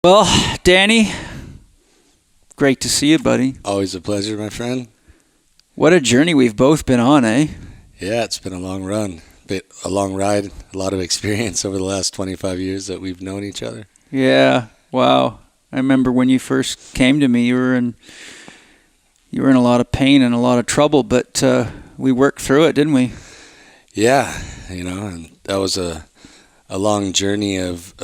Well, Danny, great to see you, buddy. Always a pleasure, my friend. What a journey we've both been on, eh? Yeah, it's been a long run, a long ride, a lot of experience over the last 25 years that we've known each other. Yeah, wow. I remember when you first came to me, you were in a lot of pain and a lot of trouble, but we worked through it, didn't we? Yeah, and that was a long journey of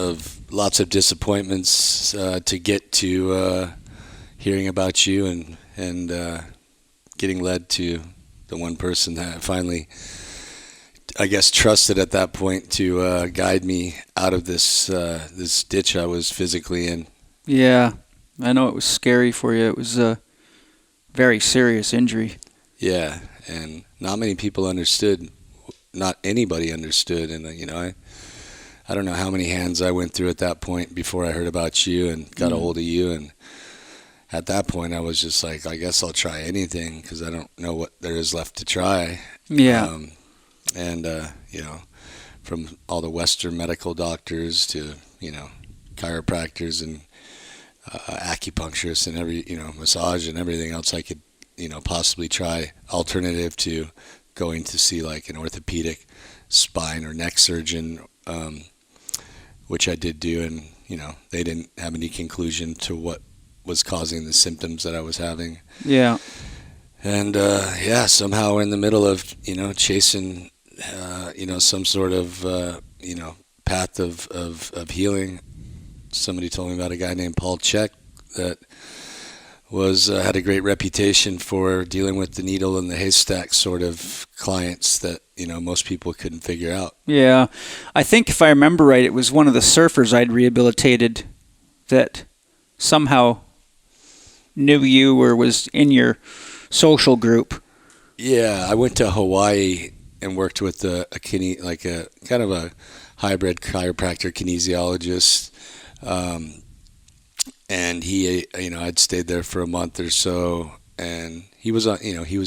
lots of disappointments to get to hearing about you and getting led to the one person that I finally, I guess, trusted at that point to guide me out of this ditch I was physically in. Yeah, I know it was scary for you. It was a very serious injury. Yeah, and not many people understood. Not anybody understood, and I don't know how many hands I went through at that point before I heard about you and got a hold of you. And at that point, I was just like, I guess I'll try anything because I don't know what there is left to try. Yeah. From all the Western medical doctors to, chiropractors and acupuncturists and every, massage and everything else I could, possibly try alternative to going to see like an orthopedic spine or neck surgeon, which I did do, and they didn't have any conclusion to what was causing the symptoms that I was having. Yeah. And somehow in the middle of chasing some sort of path of healing, somebody told me about a guy named Paul Chek that was had a great reputation for dealing with the needle in the haystack sort of clients that most people couldn't figure out. Yeah, I think if I remember right, it was one of the surfers I'd rehabilitated that somehow knew you or was in your social group. Yeah, I went to Hawaii and worked with a kind of a hybrid chiropractor kinesiologist. And he, I'd stayed there for a month or so, and he was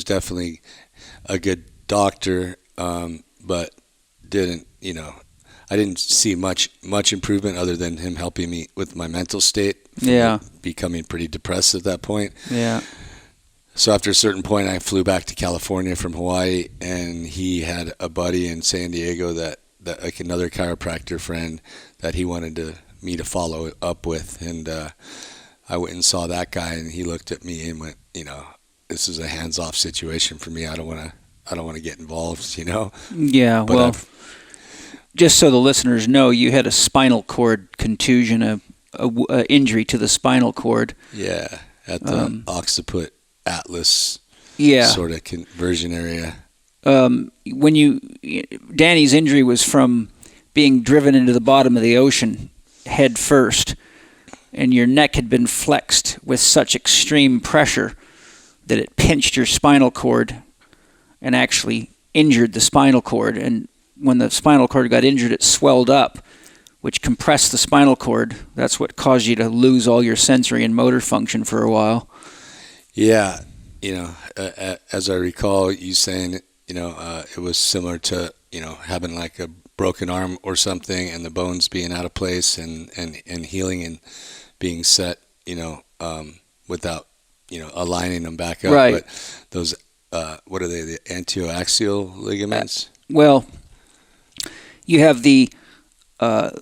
definitely a good doctor, but didn't, I didn't see much improvement other than him helping me with my mental state. Yeah. Becoming pretty depressed at that point. Yeah. So after a certain point, I flew back to California from Hawaii, and he had a buddy in San Diego that like another chiropractor friend that he wanted me to follow up with, and I went and saw that guy, and he looked at me and went, this is a hands-off situation for me. I don't want to get involved, Yeah, but well, just so the listeners know, you had a spinal cord contusion, a injury to the spinal cord. Yeah, at the occiput atlas. Yeah. Sort of conversion area. Danny's injury was from being driven into the bottom of the ocean head first, and your neck had been flexed with such extreme pressure that it pinched your spinal cord and actually injured the spinal cord. And when the spinal cord got injured, it swelled up, which compressed the spinal cord. That's what caused you to lose all your sensory and motor function for a while. Yeah, as I recall you saying, it was similar to, having like a broken arm or something, and the bones being out of place and healing and being set, without, aligning them back up. Right. But those, what are they, the antioaxial ligaments? Well, you have the alar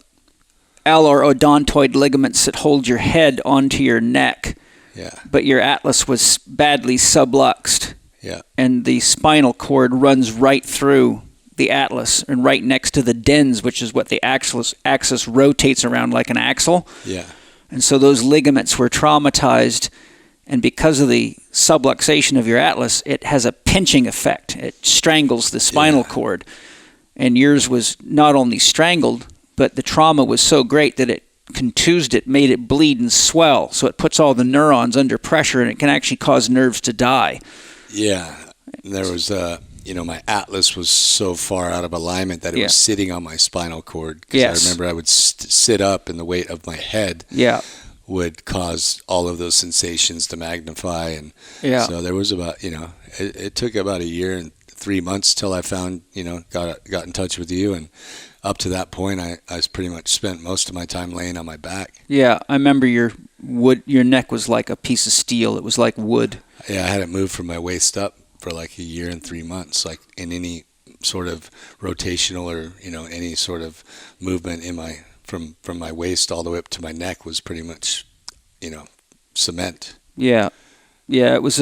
odontoid ligaments that hold your head onto your neck. Yeah. But your atlas was badly subluxed. Yeah. And the spinal cord runs right through the atlas and right next to the dens, which is what the axis rotates around like an axle. Yeah. And so those ligaments were traumatized, and because of the subluxation of your atlas, it has a pinching effect. It strangles the spinal cord. And yours was not only strangled, but the trauma was so great that it contused it, made it bleed and swell. So it puts all the neurons under pressure, and it can actually cause nerves to die. Yeah. There was, my atlas was so far out of alignment that it was sitting on my spinal cord. Because I remember I would sit up, and the weight of my head would cause all of those sensations to magnify. And so there was about, it took about a year and 3 months till I found, got in touch with you, and up to that point, I was pretty much spent most of my time laying on my back. Yeah, I remember your neck was like a piece of steel. It was like wood. Yeah, I hadn't moved from my waist up for like a year and 3 months, like in any sort of rotational or, any sort of movement in from my waist all the way up to my neck was pretty much, cement. Yeah. Yeah, it was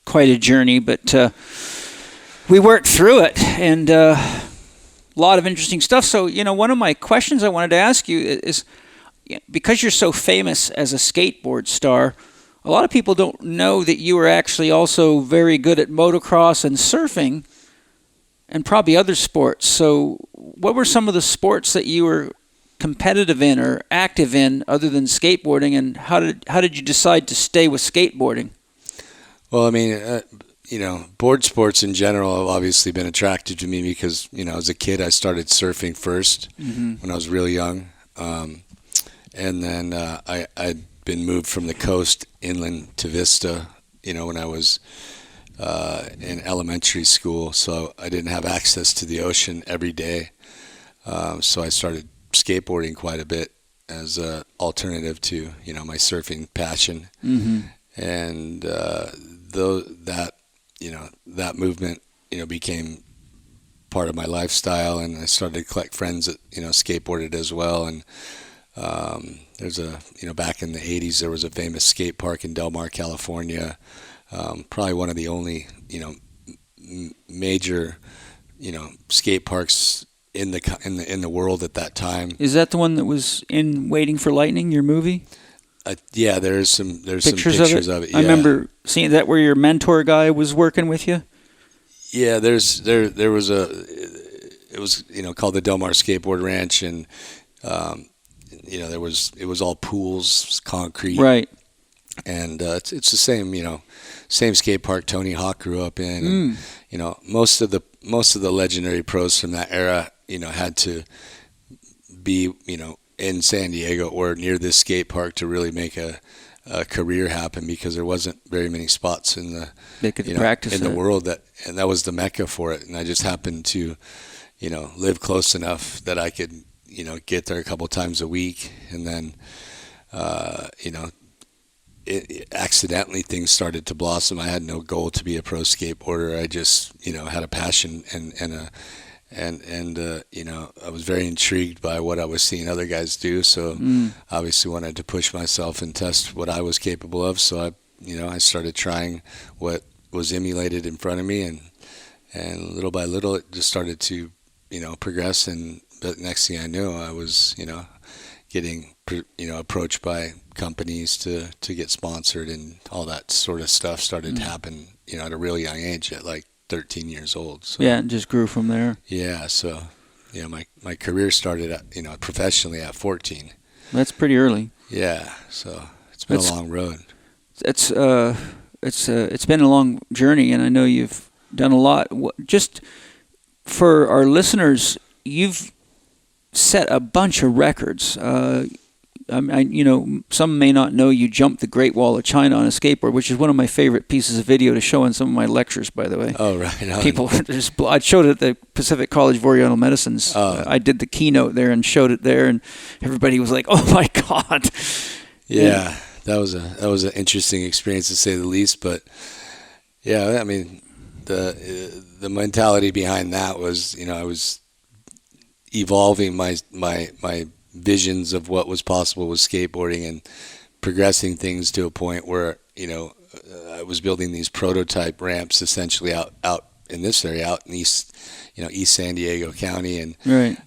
quite a journey, but we worked through it, and a lot of interesting stuff. So, one of my questions I wanted to ask you is, because you're so famous as a skateboard star, a lot of people don't know that you were actually also very good at motocross and surfing and probably other sports. So what were some of the sports that you were competitive in or active in other than skateboarding, and how did you decide to stay with skateboarding? Well, I mean, board sports in general have obviously been attractive to me because, as a kid I started surfing first when I was really young. And then I'd been moved from the coast inland to Vista, when I was in elementary school. So I didn't have access to the ocean every day. So I started skateboarding quite a bit as an alternative to, my surfing passion. Mm-hmm. And that movement, became part of my lifestyle, and I started to collect friends that, skateboarded as well. And there's back in the 80s, there was a famous skate park in Del Mar, California. Probably one of the only, major, skate parks in the world at that time. Is that the one that was in Waiting for Lightning, your movie? Yeah, there's some pictures of it. Yeah. I remember seeing that where your mentor guy was working with you. Yeah, there was it was called the Del Mar Skateboard Ranch, and it was all pools, concrete, right? And it's the same skate park Tony Hawk grew up in. And, most of the legendary pros from that era, had to be in San Diego or near this skate park to really make a career happen, because there wasn't very many spots in the the world and that was the mecca for it. And I just happened to live close enough that I could get there a couple times a week. And then accidentally things started to blossom. I had no goal to be a pro skateboarder. I just had a passion and I was very intrigued by what I was seeing other guys do. So obviously wanted to push myself and test what I was capable of. So I started trying what was emulated in front of me, and little by little it just started to progress. And the next thing I knew, I was getting approached by companies to get sponsored, and all that sort of stuff started to happen at a really young age, at like 13 years old. So, yeah, and just grew from there. Yeah, so my career started at professionally at 14. That's pretty early. Yeah, so it's been a long road. It's been a long journey, and I know you've done a lot. Just for our listeners, you've set a bunch of records. Some may not know you jumped the Great Wall of China on a skateboard, which is one of my favorite pieces of video to show in some of my lectures, by the way. Oh, right. People I showed it at the Pacific College of Oriental Medicine's. I did the keynote there and showed it there, and everybody was like, "Oh my God!" Yeah, that was an interesting experience, to say the least. But yeah, I mean, the mentality behind that was, I was evolving my visions of what was possible with skateboarding, and progressing things to a point where I was building these prototype ramps essentially out in this area, out in East San Diego County, and right.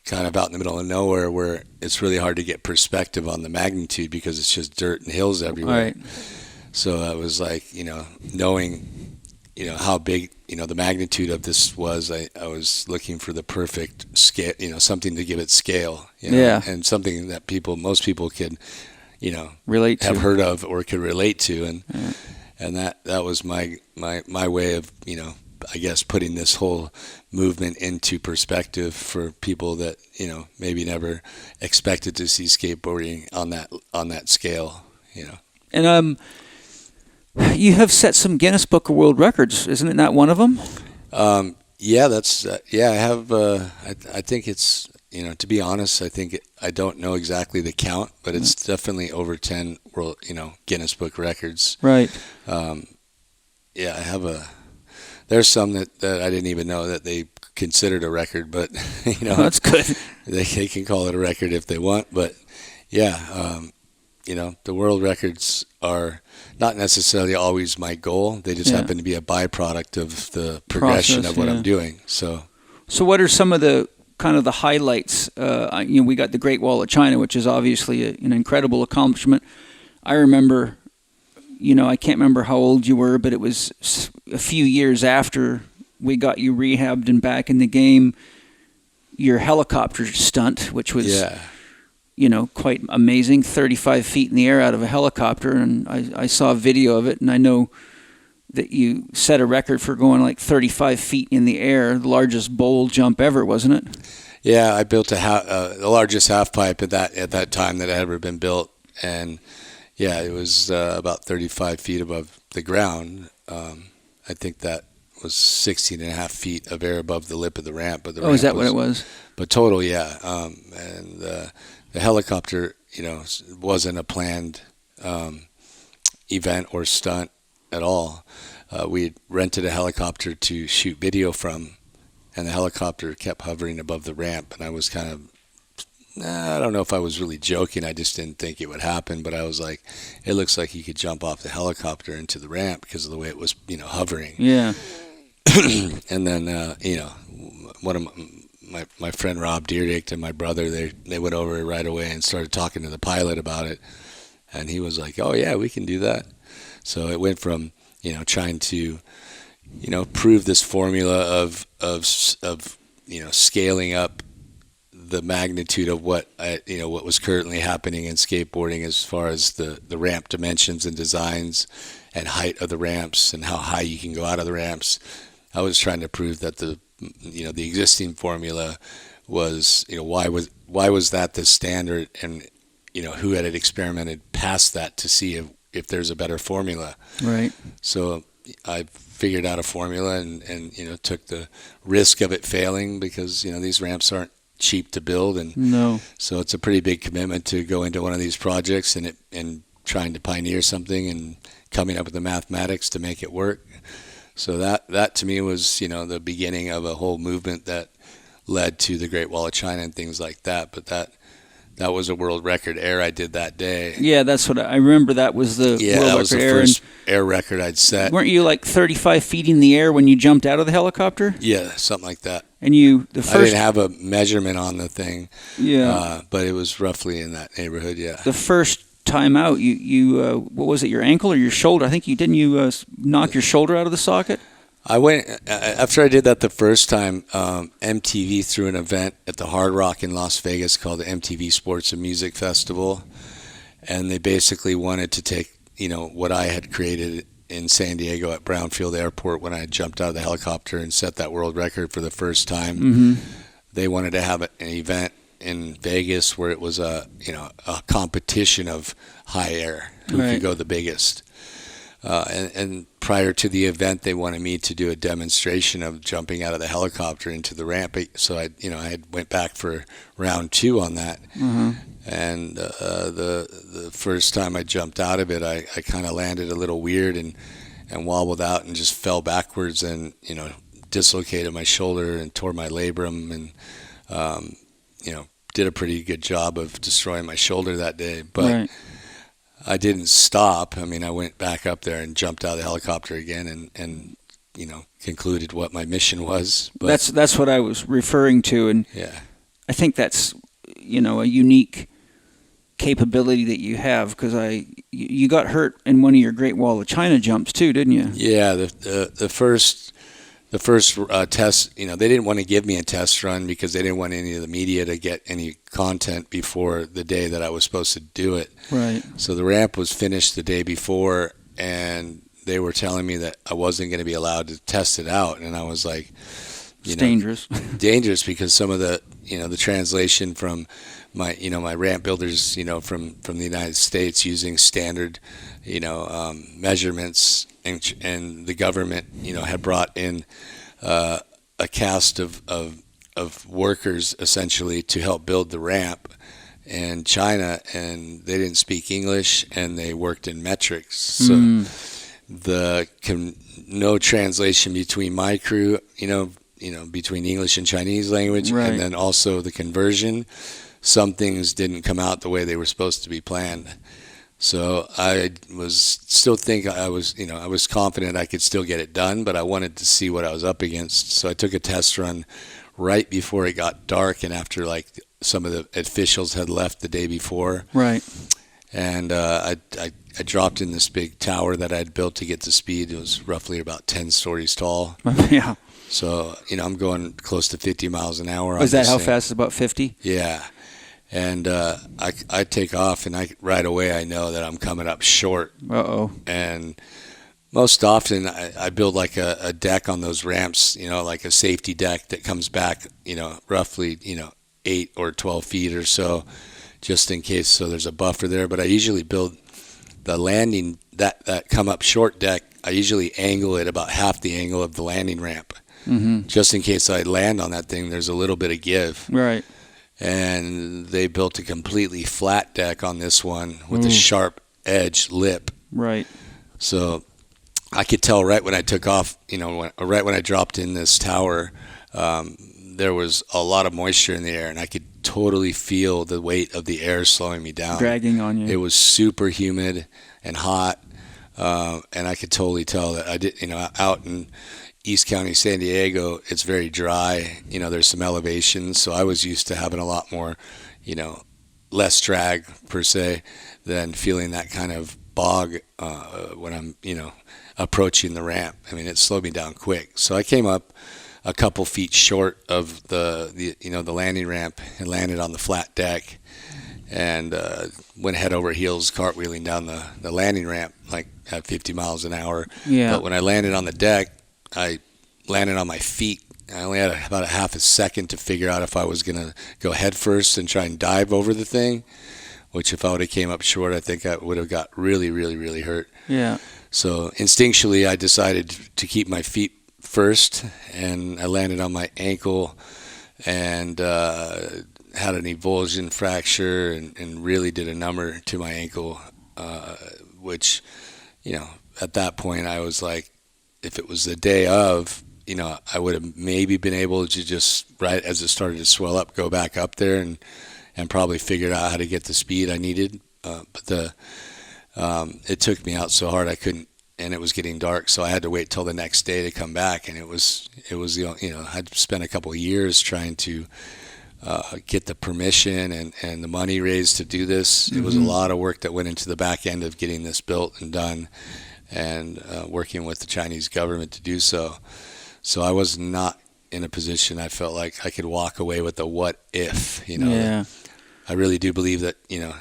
Kind of out in the middle of nowhere, where it's really hard to get perspective on the magnitude because it's just dirt and hills everywhere. Right. So I was like, knowing how big the magnitude of this was, I was looking for the perfect scale, something to give it scale, yeah, and something that most people could relate to, have heard of or could relate to, and that was my way of I guess putting this whole movement into perspective for people that maybe never expected to see skateboarding on that scale. And you have set some Guinness Book of World Records, isn't it? Not one of them? Yeah, that's yeah. I have. I think it's, to be honest, I don't know exactly the count, but it's definitely over 10 world, Guinness Book records. Right. Yeah, I have there's some that I didn't even know that they considered a record, but That's good. they can call it a record if they want. But yeah, the world records are not necessarily always my goal. They just happen to be a byproduct of the progression of what I'm doing. So what are some of the kind of the highlights? We got the Great Wall of China, which is obviously an incredible accomplishment. I remember, I can't remember how old you were, but it was a few years after we got you rehabbed and back in the game. Your helicopter stunt, which was quite amazing, 35 feet in the air out of a helicopter, and I saw a video of it, and I know that you set a record for going like 35 feet in the air, the largest bowl jump ever, wasn't it? Yeah, I built the largest half pipe at that time that had ever been built, and yeah, it was about 35 feet above the ground. I think that was 16 and a half feet of air above the lip of the ramp. But the ramp is that what it was? But total, yeah. And the helicopter, wasn't a planned event or stunt at all. We rented a helicopter to shoot video from, and the helicopter kept hovering above the ramp, and I was kind of, I don't know if I was really joking. I just didn't think it would happen, but I was like, it looks like you could jump off the helicopter into the ramp because of the way it was, hovering. Yeah. And then, one of my friend Rob Deerdick and my brother, they went over right away and started talking to the pilot about it, and he was like, "Oh yeah, we can do that." So it went from trying to prove this formula of scaling up the magnitude of what was currently happening in skateboarding as far as the ramp dimensions and designs and height of the ramps and how high you can go out of the ramps. I was trying to prove that the existing formula was, why was that the standard, and who had experimented past that to see if there's a better formula. Right. So I figured out a formula and took the risk of it failing because these ramps aren't cheap to build, and so it's a pretty big commitment to go into one of these projects and trying to pioneer something and coming up with the mathematics to make it work. So that to me was the beginning of a whole movement that led to the Great Wall of China and things like that. But that was a world record air I did that day. Yeah, that's what I remember. That was the world record air. Yeah, that was the first air record I'd set. Weren't you like 35 feet in the air when you jumped out of the helicopter? Yeah, something like that. And I didn't have a measurement on the thing. Yeah, but it was roughly in that neighborhood. Yeah. The first time out, you what was it? Your ankle or your shoulder? I think you knock your shoulder out of the socket. I went after I did that the first time. MTV threw an event at the Hard Rock in Las Vegas called the MTV Sports and Music Festival, and they basically wanted to take what I had created in San Diego at Brownfield Airport when I jumped out of the helicopter and set that world record for the first time. Mm-hmm. They wanted to have an event in Vegas where it was a competition of high air, who could go the biggest. And prior to the event, they wanted me to do a demonstration of jumping out of the helicopter into the ramp. So I had went back for round 2 on that. Mm-hmm. And the first time I jumped out of it, I kind of landed a little weird and wobbled out and just fell backwards and dislocated my shoulder and tore my labrum and did a pretty good job of destroying my shoulder that day. But I didn't stop. I mean, I went back up there and jumped out of the helicopter again and concluded what my mission was. But that's what I was referring to, and I think that's a unique capability that you have, because you got hurt in one of your Great Wall of China jumps too, didn't you? Yeah, the first test, they didn't want to give me a test run because they didn't want any of the media to get any content before the day that I was supposed to do it. Right. So the ramp was finished the day before, and they were telling me that I wasn't going to be allowed to test it out, and I was like, it's dangerous. Dangerous because some of the the translation from my my ramp builders from the United States using standard measurements, and the government had brought in a a cast of workers essentially to help build the ramp in China, and they didn't speak English and they worked in metrics. So no translation between my crew, between English and Chinese language, Right. and then also the conversion. Some things didn't come out the way they were supposed to be planned. So I was still thinking I was confident I could still get it done, but I wanted to see what I was up against. So I took a test run right before it got dark and after like some of the officials had left the day before. Right. And I dropped in this big tower that I'd built to get the speed. It was roughly about 10 stories tall. Yeah. So, I'm going close to 50 miles an hour. Was that how fast? About 50? Yeah. And I take off, and right away I know that I'm coming up short. Uh-oh. And most often I build like a deck on those ramps, like a safety deck that comes back, roughly, 8 or 12 feet or so, just in case. So there's a buffer there. But I usually build the landing, that come up short deck, I usually angle it about half the angle of the landing ramp. Mm-hmm. Just in case I land on that thing, there's a little bit of give. Right. And they built a completely flat deck on this one with a sharp edge lip. Right. So I could tell right when I took off, right when I dropped in this tower, there was a lot of moisture in the air, and I could totally feel the weight of the air slowing me down. Dragging on you. It was super humid and hot, and I could totally tell that I did, out in East County, San Diego, it's very dry. There's some elevations, so I was used to having a lot more, less drag per se than feeling that kind of bog when I'm, approaching the ramp. I mean, it slowed me down quick. So I came up a couple feet short of the landing ramp and landed on the flat deck, and went head over heels cartwheeling down the landing ramp like at 50 miles an hour. Yeah. But when I landed on the deck, I landed on my feet. I only had about a half a second to figure out if I was going to go head first and try and dive over the thing, which if I would have came up short, I think I would have got really, really, really hurt. Yeah. So instinctually, I decided to keep my feet first, and I landed on my ankle and had an avulsion fracture and really did a number to my ankle, which, at that point I was like, if it was the day of, I would have maybe been able to just, right as it started to swell up, go back up there and probably figured out how to get the speed I needed. But it took me out so hard I couldn't, and it was getting dark, so I had to wait till the next day to come back. And it was I'd spent a couple of years trying to get the permission and the money raised to do this. Mm-hmm. It was a lot of work that went into the back end of getting this built and done, and working with the Chinese government to do so. So I was not in a position I felt like I could walk away with the what if, Yeah. I really do believe that,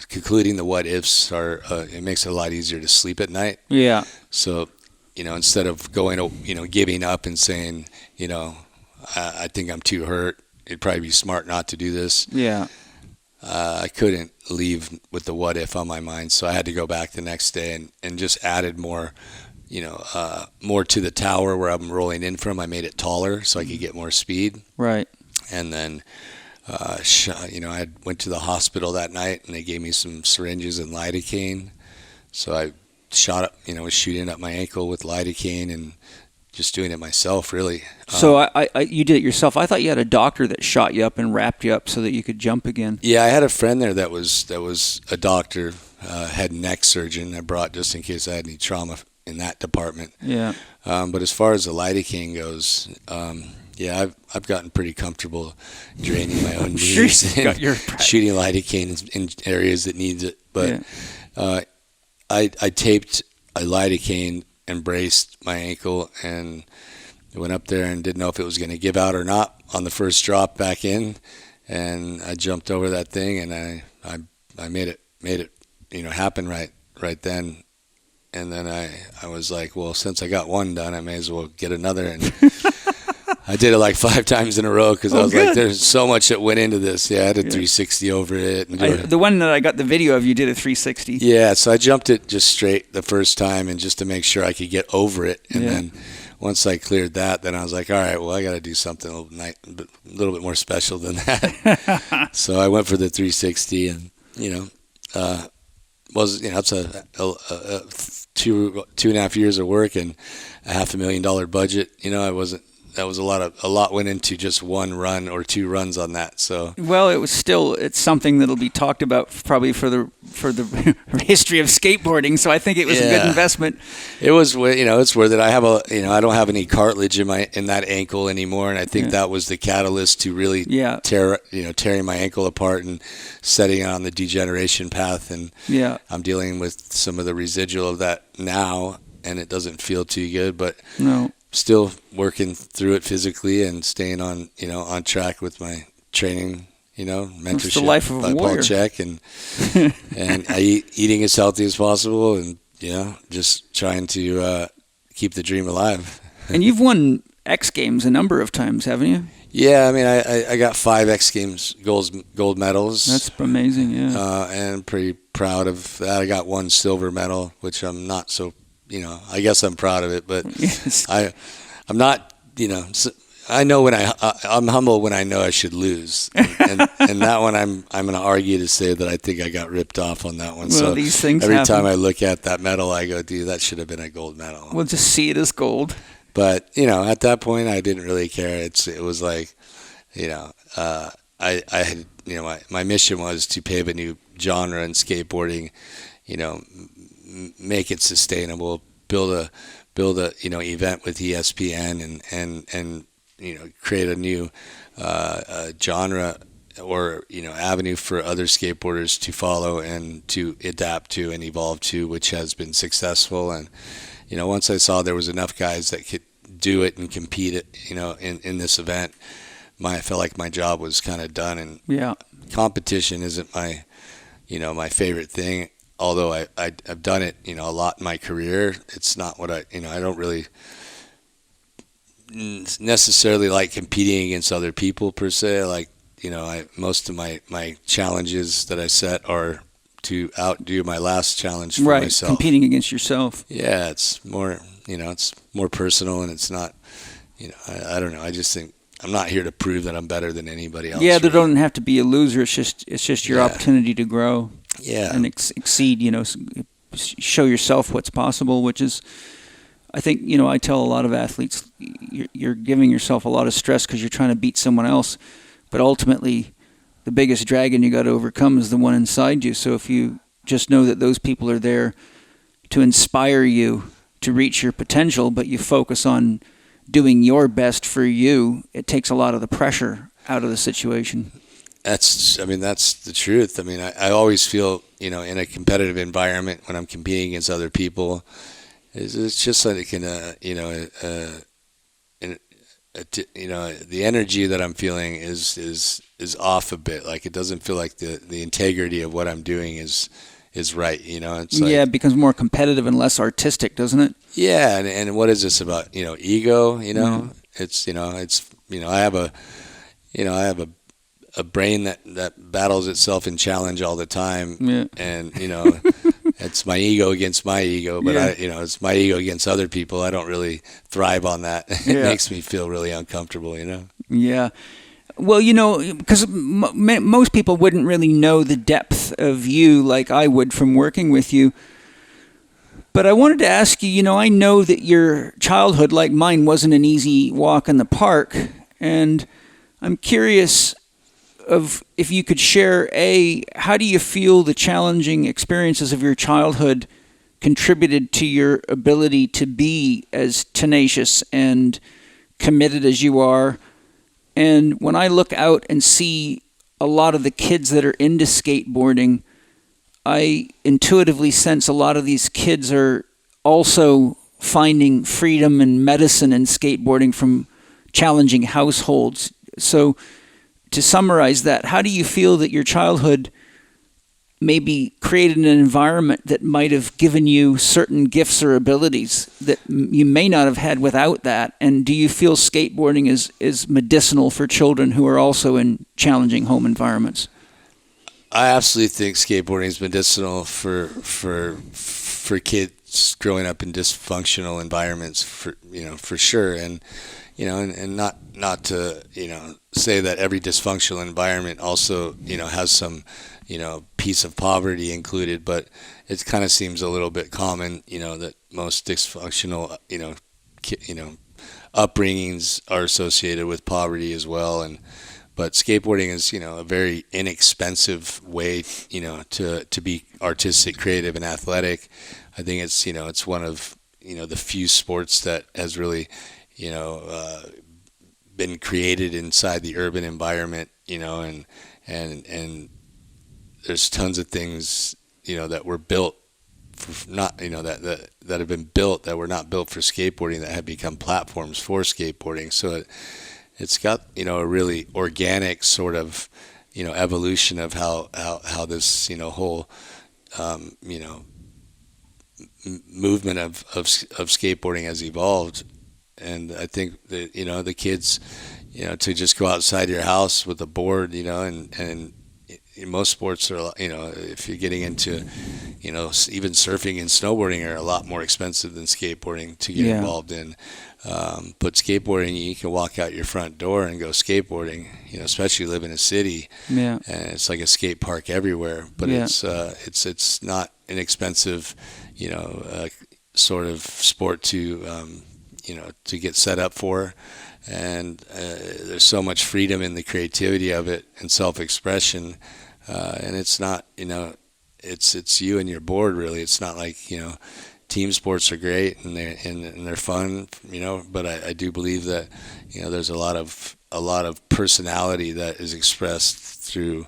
concluding the what ifs it makes it a lot easier to sleep at night. Yeah. So, instead of giving up and saying, I think I'm too hurt, it'd probably be smart not to do this. Yeah. I couldn't leave with the what if on my mind, so I had to go back the next day and just added more, more to the tower where I'm rolling in from. I made it taller so I could get more speed. Right. And then, I went to the hospital that night, and they gave me some syringes and lidocaine. So I was shooting up my ankle with lidocaine and just doing it myself, really. So you did it yourself. I thought you had a doctor that shot you up and wrapped you up so that you could jump again. Yeah, I had a friend there that was a doctor, head and neck surgeon. I brought just in case I had any trauma in that department. Yeah. But as far as the lidocaine goes, I've gotten pretty comfortable draining my own knees and shooting lidocaine in areas that needs it. But I taped a lidocaine and braced my ankle, and went up there and didn't know if it was going to give out or not on the first drop back in, and I jumped over that thing, and I made it happen right then. And then I was like, well, since I got one done, I may as well get another. And I did it like 5 times in a row because I was like, there's so much that went into this. Yeah, I had a 360 over it. And the one that I got the video of, you did a 360. Yeah, so I jumped it just straight the first time, and just to make sure I could get over it. And then once I cleared that, then I was like, all right, well, I got to do something a little bit more special than that. So I went for the 360, and it's a 2.5 years of work and a $500,000 budget. That was a lot went into just one run or two runs on that. So it's something that'll be talked about probably for the history of skateboarding. So I think it was a good investment. It was, it's worth it. I have I don't have any cartilage in that ankle anymore, and I think that was the catalyst to really tearing my ankle apart and setting it on the degeneration path. And I'm dealing with some of the residual of that now, and it doesn't feel too good, but no. Still working through it physically and staying on track with my training, mentorship the life of a by warrior. Paul Chek, and I eating as healthy as possible, and just trying to keep the dream alive. And you've won X Games a number of times, haven't you? Yeah, I mean, I got 5 X Games gold medals. That's amazing, yeah. And I'm pretty proud of that. I got 1 silver medal, which I'm not so. I guess I'm proud of it, but yes. I'm not, I know when I'm humble when I know I should lose. And that one, I'm going to argue to say that I think I got ripped off on that one. Well, so these things every happen. time I look at that medal, I go, dude, that should have been a gold medal. We'll just see it as gold. But, at that point, I didn't really care. It was like, I had, my mission was to pave a new genre in skateboarding, make it sustainable, build a event with ESPN and create a new genre or avenue for other skateboarders to follow and to adapt to and evolve to, which has been successful. And once I saw there was enough guys that could do it and compete it in this event, I felt like my job was kind of done. And competition isn't my my favorite thing. Although I've done it, a lot in my career, it's not what I don't really necessarily like competing against other people per se. Like, most of my challenges that I set are to outdo my last challenge for myself. Competing against yourself. Yeah, it's more, it's more personal, and it's not, I don't know. I just think I'm not here to prove that I'm better than anybody else. Yeah, there don't have to be a loser. It's just your opportunity to grow. Yeah. And exceed, show yourself what's possible, which is, I think, I tell a lot of athletes, you're giving yourself a lot of stress because you're trying to beat someone else, but ultimately the biggest dragon you got to overcome is the one inside you. So if you just know that those people are there to inspire you to reach your potential, but you focus on doing your best for you, it takes a lot of the pressure out of the situation. That's the truth. I mean, I always feel, in a competitive environment when I'm competing against other people, it's just like, the energy that I'm feeling is off a bit. Like, it doesn't feel like the integrity of what I'm doing is right. It's like, it becomes more competitive and less artistic, doesn't it? Yeah. And what is this about? Ego, it's, I have a brain that battles itself in challenge all the time. Yeah. And, it's my ego against my ego, but it's my ego against other people. I don't really thrive on that. It makes me feel really uncomfortable, Yeah. Well, because most people wouldn't really know the depth of you like I would from working with you. But I wanted to ask you, I know that your childhood, like mine, wasn't an easy walk in the park. And I'm curious if you could share, how do you feel the challenging experiences of your childhood contributed to your ability to be as tenacious and committed as you are? And when I look out and see a lot of the kids that are into skateboarding, I intuitively sense a lot of these kids are also finding freedom and medicine in skateboarding from challenging households. So to summarize that, how do you feel that your childhood maybe created an environment that might have given you certain gifts or abilities that you may not have had without that? And do you feel skateboarding is medicinal for children who are also in challenging home environments? I absolutely think skateboarding is medicinal for for kids growing up in dysfunctional environments, for sure. And and not to say that every dysfunctional environment also has some piece of poverty included, but it kind of seems a little bit common that most dysfunctional upbringings are associated with poverty as well. But skateboarding is a very inexpensive way to be artistic, creative, and athletic. I think it's one of the few sports that has really been created inside the urban environment, and there's tons of things that were built for not that have been built that were not built for skateboarding that have become platforms for skateboarding. So it's got a really organic sort of evolution of how this whole movement of skateboarding has evolved. And I think that the kids to just go outside your house with a board and most sports are if you're getting into even surfing and snowboarding are a lot more expensive than skateboarding to get involved in. But skateboarding, you can walk out your front door and go skateboarding, especially live in a city. Yeah. And it's like a skate park everywhere, but it's not an expensive, sort of sport to get set up for. And there's so much freedom in the creativity of it and self-expression. And it's not, it's you and your board really. It's not like, team sports are great and they're fun, but I do believe that, there's a lot of personality that is expressed through,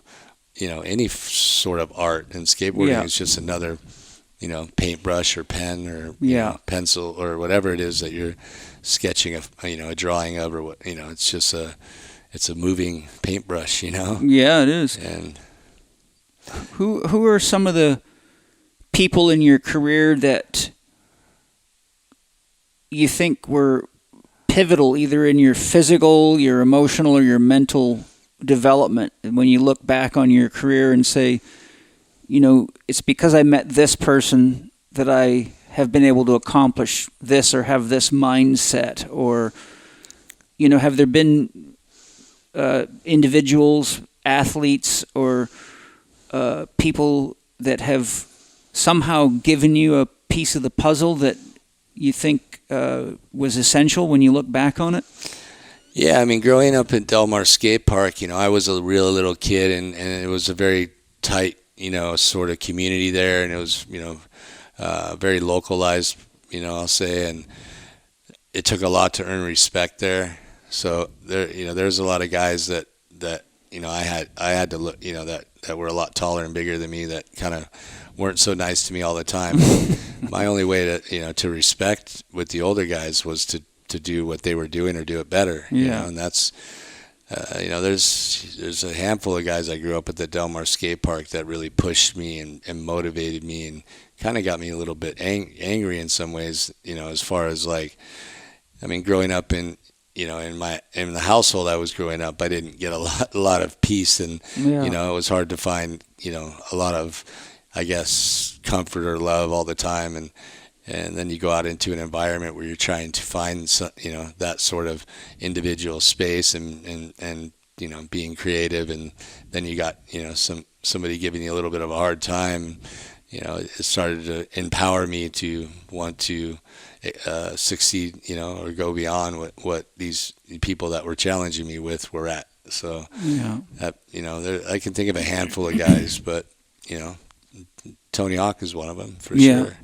any sort of art, and skateboarding is just another, paintbrush or pen or pencil or whatever it is that you're sketching a drawing of, or what, it's just it's a moving paintbrush, Yeah, it is. And who are some of the people in your career that you think were pivotal either in your physical, your emotional, or your mental development? And when you look back on your career and say, it's because I met this person that I have been able to accomplish this or have this mindset, or, have there been individuals, athletes, or people that have somehow given you a piece of the puzzle that you think was essential when you look back on it? Yeah, I mean, growing up at Del Mar Skate Park, I was a real little kid, and it was a very tight, sort of community there, and it was, very localized, I'll say, and it took a lot to earn respect there. So there, there's a lot of guys that I had to look, that were a lot taller and bigger than me that kind of weren't so nice to me all the time. My only way to to respect with the older guys was to do what they were doing or do it better. And that's there's a handful of guys I grew up at the Del Mar Skate Park that really pushed me and motivated me and kind of got me a little bit angry in some ways, as far as like, I mean, growing up in the household I was growing up, I didn't get a lot of peace, and it was hard to find a lot of, I guess, comfort or love all the time, and then you go out into an environment where you're trying to find that sort of individual space and being creative, and then you got somebody giving you a little bit of a hard time. It started to empower me to want to succeed, or go beyond what these people that were challenging me with were at. So, I can think of a handful of guys, but, Tony Hawk is one of them for sure.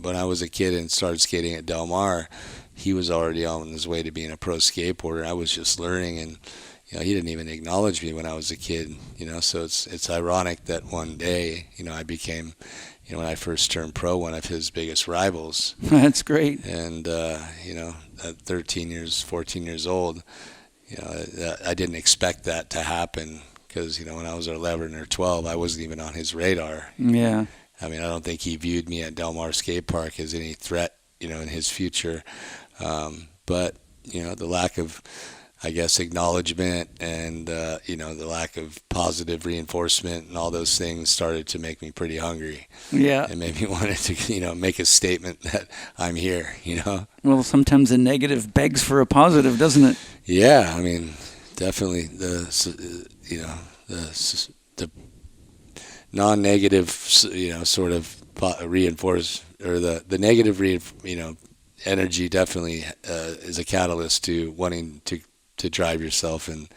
When I was a kid and started skating at Del Mar, he was already on his way to being a pro skateboarder. I was just learning, and he didn't even acknowledge me when I was a kid. So it's ironic that one day, I became, when I first turned pro, one of his biggest rivals. That's great. And at 14 years old, I didn't expect that to happen, because when I was 11 or 12, I wasn't even on his radar. Yeah. I mean, I don't think he viewed me at Del Mar Skate Park as any threat, in his future. But the lack of, I guess, acknowledgement and, the lack of positive reinforcement and all those things started to make me pretty hungry. Yeah. And made me want to, make a statement that I'm here, Well, sometimes the negative begs for a positive, doesn't it? Yeah, I mean, definitely the non-negative, sort of reinforce, or the negative, energy definitely is a catalyst to wanting to drive yourself, and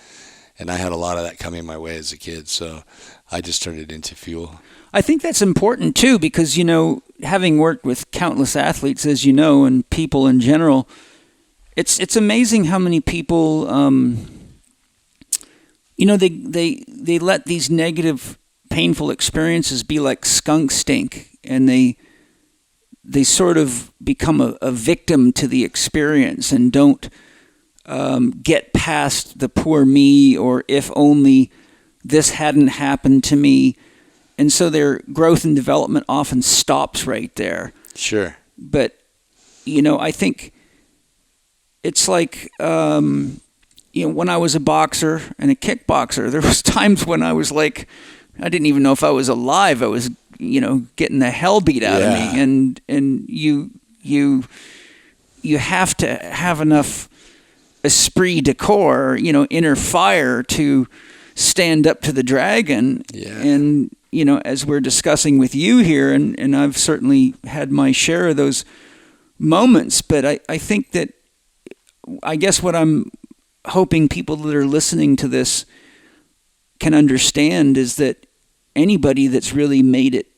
I had a lot of that coming my way as a kid, so I just turned it into fuel. I think that's important too, because having worked with countless athletes, as you know, and people in general, it's amazing how many people they let these negative, painful experiences be like skunk stink, and they sort of become a victim to the experience and don't get past the poor me, or if only this hadn't happened to me. And so their growth and development often stops right there. Sure. But, I think it's like, when I was a boxer and a kickboxer, there was times when I was like, I didn't even know if I was alive. I was, getting the hell beat out of me. And you have to have enough esprit de corps, inner fire to stand up to the dragon. Yeah. And, as we're discussing with you here, and I've certainly had my share of those moments, but I think that, I guess what I'm hoping people that are listening to this can understand is that anybody that's really made it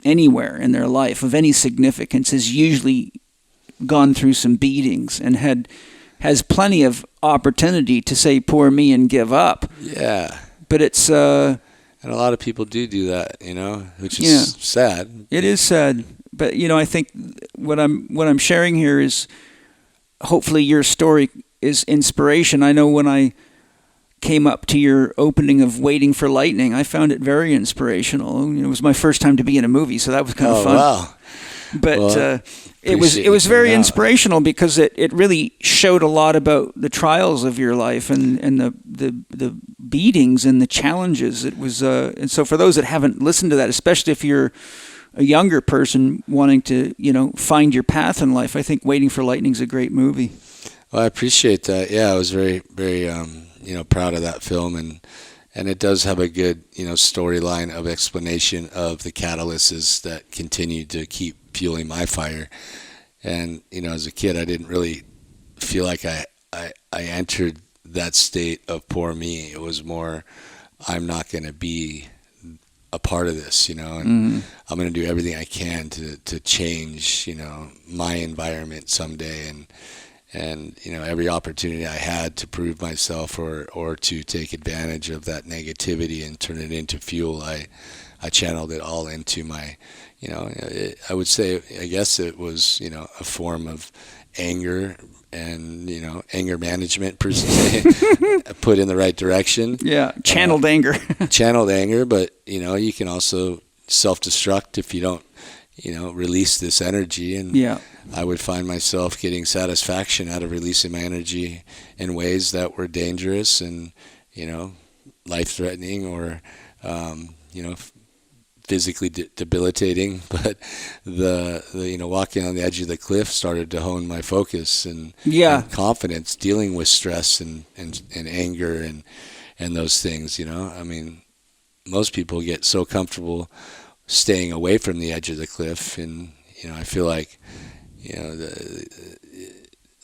anywhere in their life of any significance has usually gone through some beatings and has plenty of opportunity to say poor me and give up. Yeah. But it's and a lot of people do that, which is sad. It is sad, but I think what I'm sharing here is hopefully your story is inspiration. I know when I came up to your opening of Waiting for Lightning, I found it very inspirational. It was my first time to be in a movie, so that was kind of fun. Wow. But it was very inspirational because it really showed a lot about the trials of your life and the beatings and the challenges. It was and so for those that haven't listened to that, especially if you're a younger person wanting to find your path in life, I think Waiting for Lightning is a great movie. Well, I appreciate that. Yeah, I was very, very proud of that film, and it does have a good storyline of explanation of the catalysts that continue to keep fueling my fire. And as a kid, I didn't really feel like I entered that state of poor me. It was more, I'm not going to be a part of this, and I'm going to do everything I can to change my environment someday, and every opportunity I had to prove myself or to take advantage of that negativity and turn it into fuel, I channeled it all into my I would say, I guess it was a form of anger and anger management per se, put in the right direction. Yeah, channeled anger. Channeled anger, but you can also self-destruct if you don't release this energy. And yeah. I would find myself getting satisfaction out of releasing my energy in ways that were dangerous and life-threatening or physically debilitating. But the walking on the edge of the cliff started to hone my focus and confidence, dealing with stress and anger and those things. I mean, most people get so comfortable staying away from the edge of the cliff, and I feel like a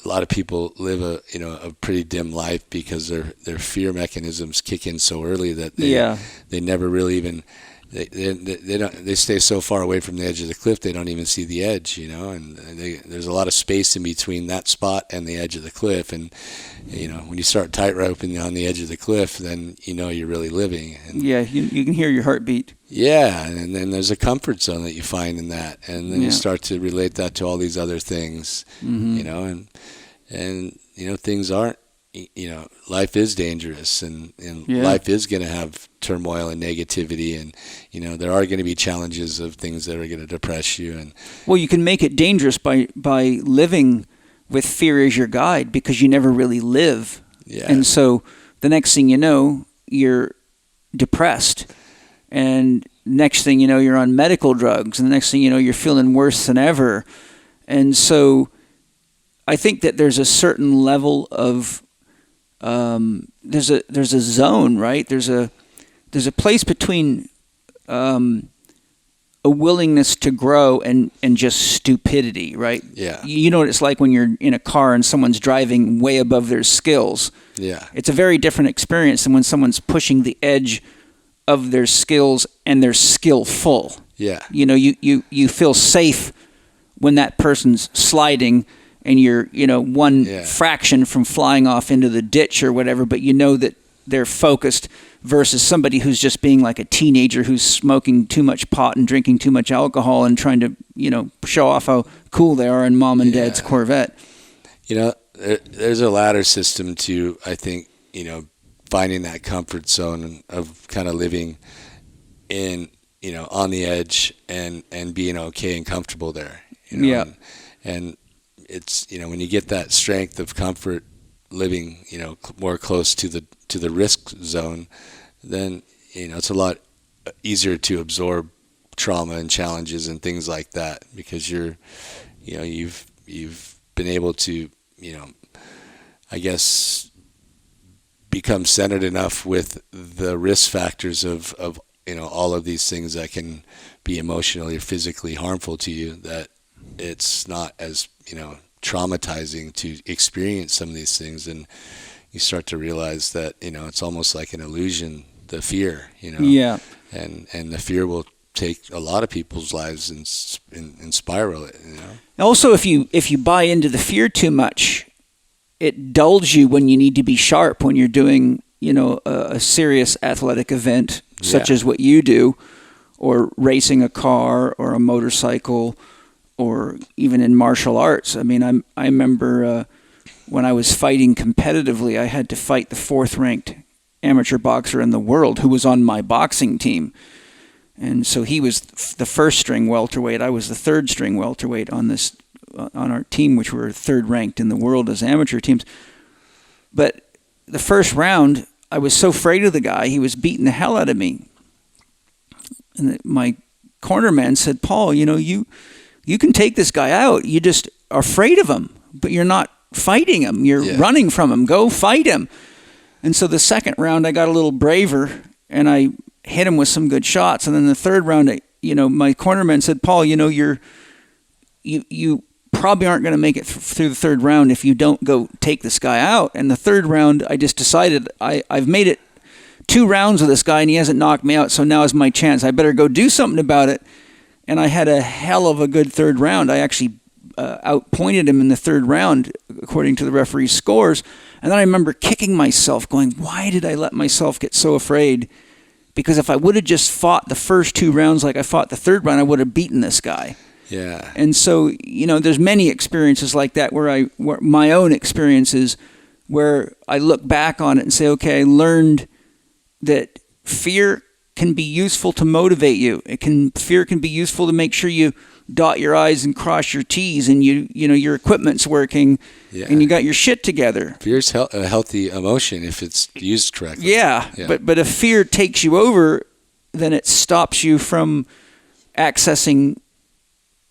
lot of people live a pretty dim life because their fear mechanisms kick in so early that they never really even they stay so far away from the edge of the cliff they don't even see the edge, and there's a lot of space in between that spot and the edge of the cliff, and when you start tightroping on the edge of the cliff, then you're really living. And you can hear your heartbeat. Yeah, and then there's a comfort zone that you find in that, and then you start to relate that to all these other things, and things aren't, life is dangerous, and life is going to have turmoil and negativity, and there are going to be challenges of things that are going to depress you. And well, you can make it dangerous by living with fear as your guide, because you never really live Yeah. And so the next thing you know, you're depressed. And next thing you know, you're on medical drugs. And the next thing you know, you're feeling worse than ever. And so I think that there's a certain level of there's a zone, right? There's a place between a willingness to grow and just stupidity, right? Yeah. You know what it's like when you're in a car and someone's driving way above their skills. Yeah. It's a very different experience than when someone's pushing the edge of their skills and they're skillful. Yeah. You know, you feel safe when that person's sliding and you're, one fraction from flying off into the ditch or whatever, but you know that they're focused versus somebody who's just being like a teenager who's smoking too much pot and drinking too much alcohol and trying to, show off how cool they are in mom and dad's Corvette. There's a ladder system to, I think, finding that comfort zone of kind of living in, on the edge and being okay and comfortable there. And it's, when you get that strength of comfort living, more close to the risk zone, then, it's a lot easier to absorb trauma and challenges and things like that because you've been able to, I guess, become centered enough with the risk factors of all of these things that can be emotionally or physically harmful to you, that it's not as, traumatizing to experience some of these things. And you start to realize that, it's almost like an illusion, the fear, Yeah. And the fear will take a lot of people's lives and spiral it, Also, if you buy into the fear too much, it dulls you when you need to be sharp when you're doing, a serious athletic event such as what you do, or racing a car or a motorcycle, or even in martial arts. I mean, I remember when I was fighting competitively, I had to fight the 4th-ranked amateur boxer in the world who was on my boxing team. And so he was the 1st-string welterweight. I was the 3rd-string welterweight on our team, which were 3rd-ranked in the world as amateur teams. But the first round, I was so afraid of the guy, he was beating the hell out of me. And my cornerman said, "Paul, you can take this guy out. You just are afraid of him, but you're not fighting him. You're running from him. Go fight him." And so the 2nd round, I got a little braver, and I hit him with some good shots. And then the 3rd round, my cornerman said, "Paul, you probably aren't going to make it through the 3rd round if you don't go take this guy out." And the 3rd round, I just decided I've made it 2 rounds with this guy, and he hasn't knocked me out, so now is my chance. I better go do something about it. And I had a hell of a good 3rd round. I actually outpointed him in the 3rd round, according to the referee's scores. And then I remember kicking myself, going, why did I let myself get so afraid? Because if I would have just fought the first 2 rounds like I fought the 3rd round, I would have beaten this guy. Yeah. And so, there's many experiences like that where my own experiences where I look back on it and say, okay, I learned that fear can be useful to motivate you. Fear can be useful to make sure you dot your I's and cross your T's, and your equipment's working, and you got your shit together. Fear's a healthy emotion if it's used correctly. Yeah. But if fear takes you over, then it stops you from accessing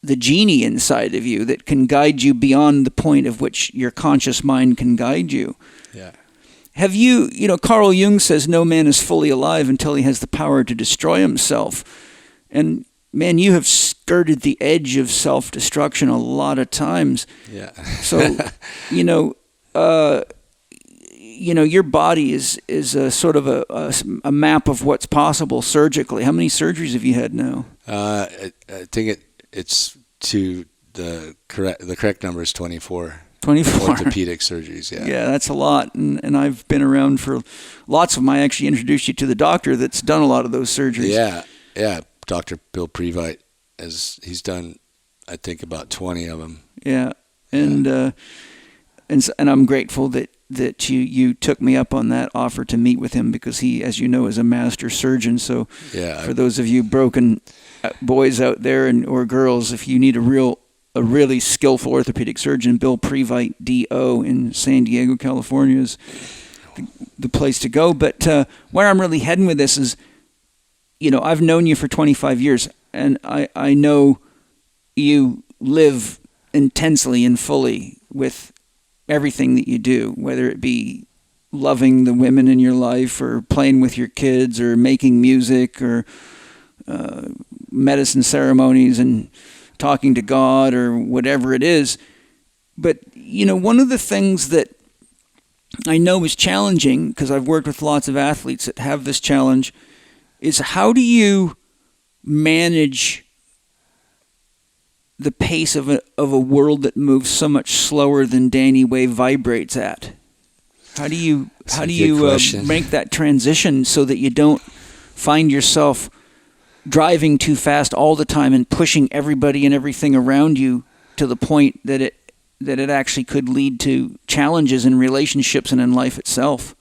the genie inside of you that can guide you beyond the point of which your conscious mind can guide you. Yeah. Have you, Carl Jung says no man is fully alive until he has the power to destroy himself. And man, you have skirted the edge of self-destruction a lot of times. Yeah. So, your body is a sort of a map of what's possible surgically. How many surgeries have you had now? I think it's to the correct number is 24. 24 orthopedic surgeries. Yeah, that's a lot, and I've been around for lots of them. I actually introduced you to the doctor that's done a lot of those surgeries. Yeah, Dr. Bill Previte, he's done, I think, about 20 of them. Yeah, and I'm grateful that you took me up on that offer to meet with him, because he, as you know, is a master surgeon. So for those of you broken boys out there or girls, if you need a really skillful orthopedic surgeon, Bill Previte, D.O. in San Diego, California, is the place to go. But where I'm really heading with this is, I've known you for 25 years, and I know you live intensely and fully with everything that you do, whether it be loving the women in your life or playing with your kids or making music or medicine ceremonies and talking to God or whatever it is. But, one of the things that I know is challenging, because I've worked with lots of athletes that have this challenge, is how do you manage the pace of a world that moves so much slower than Danny Way vibrates at? How do you make that transition so that you don't find yourself driving too fast all the time and pushing everybody and everything around you to the point that it actually could lead to challenges in relationships and in life itself?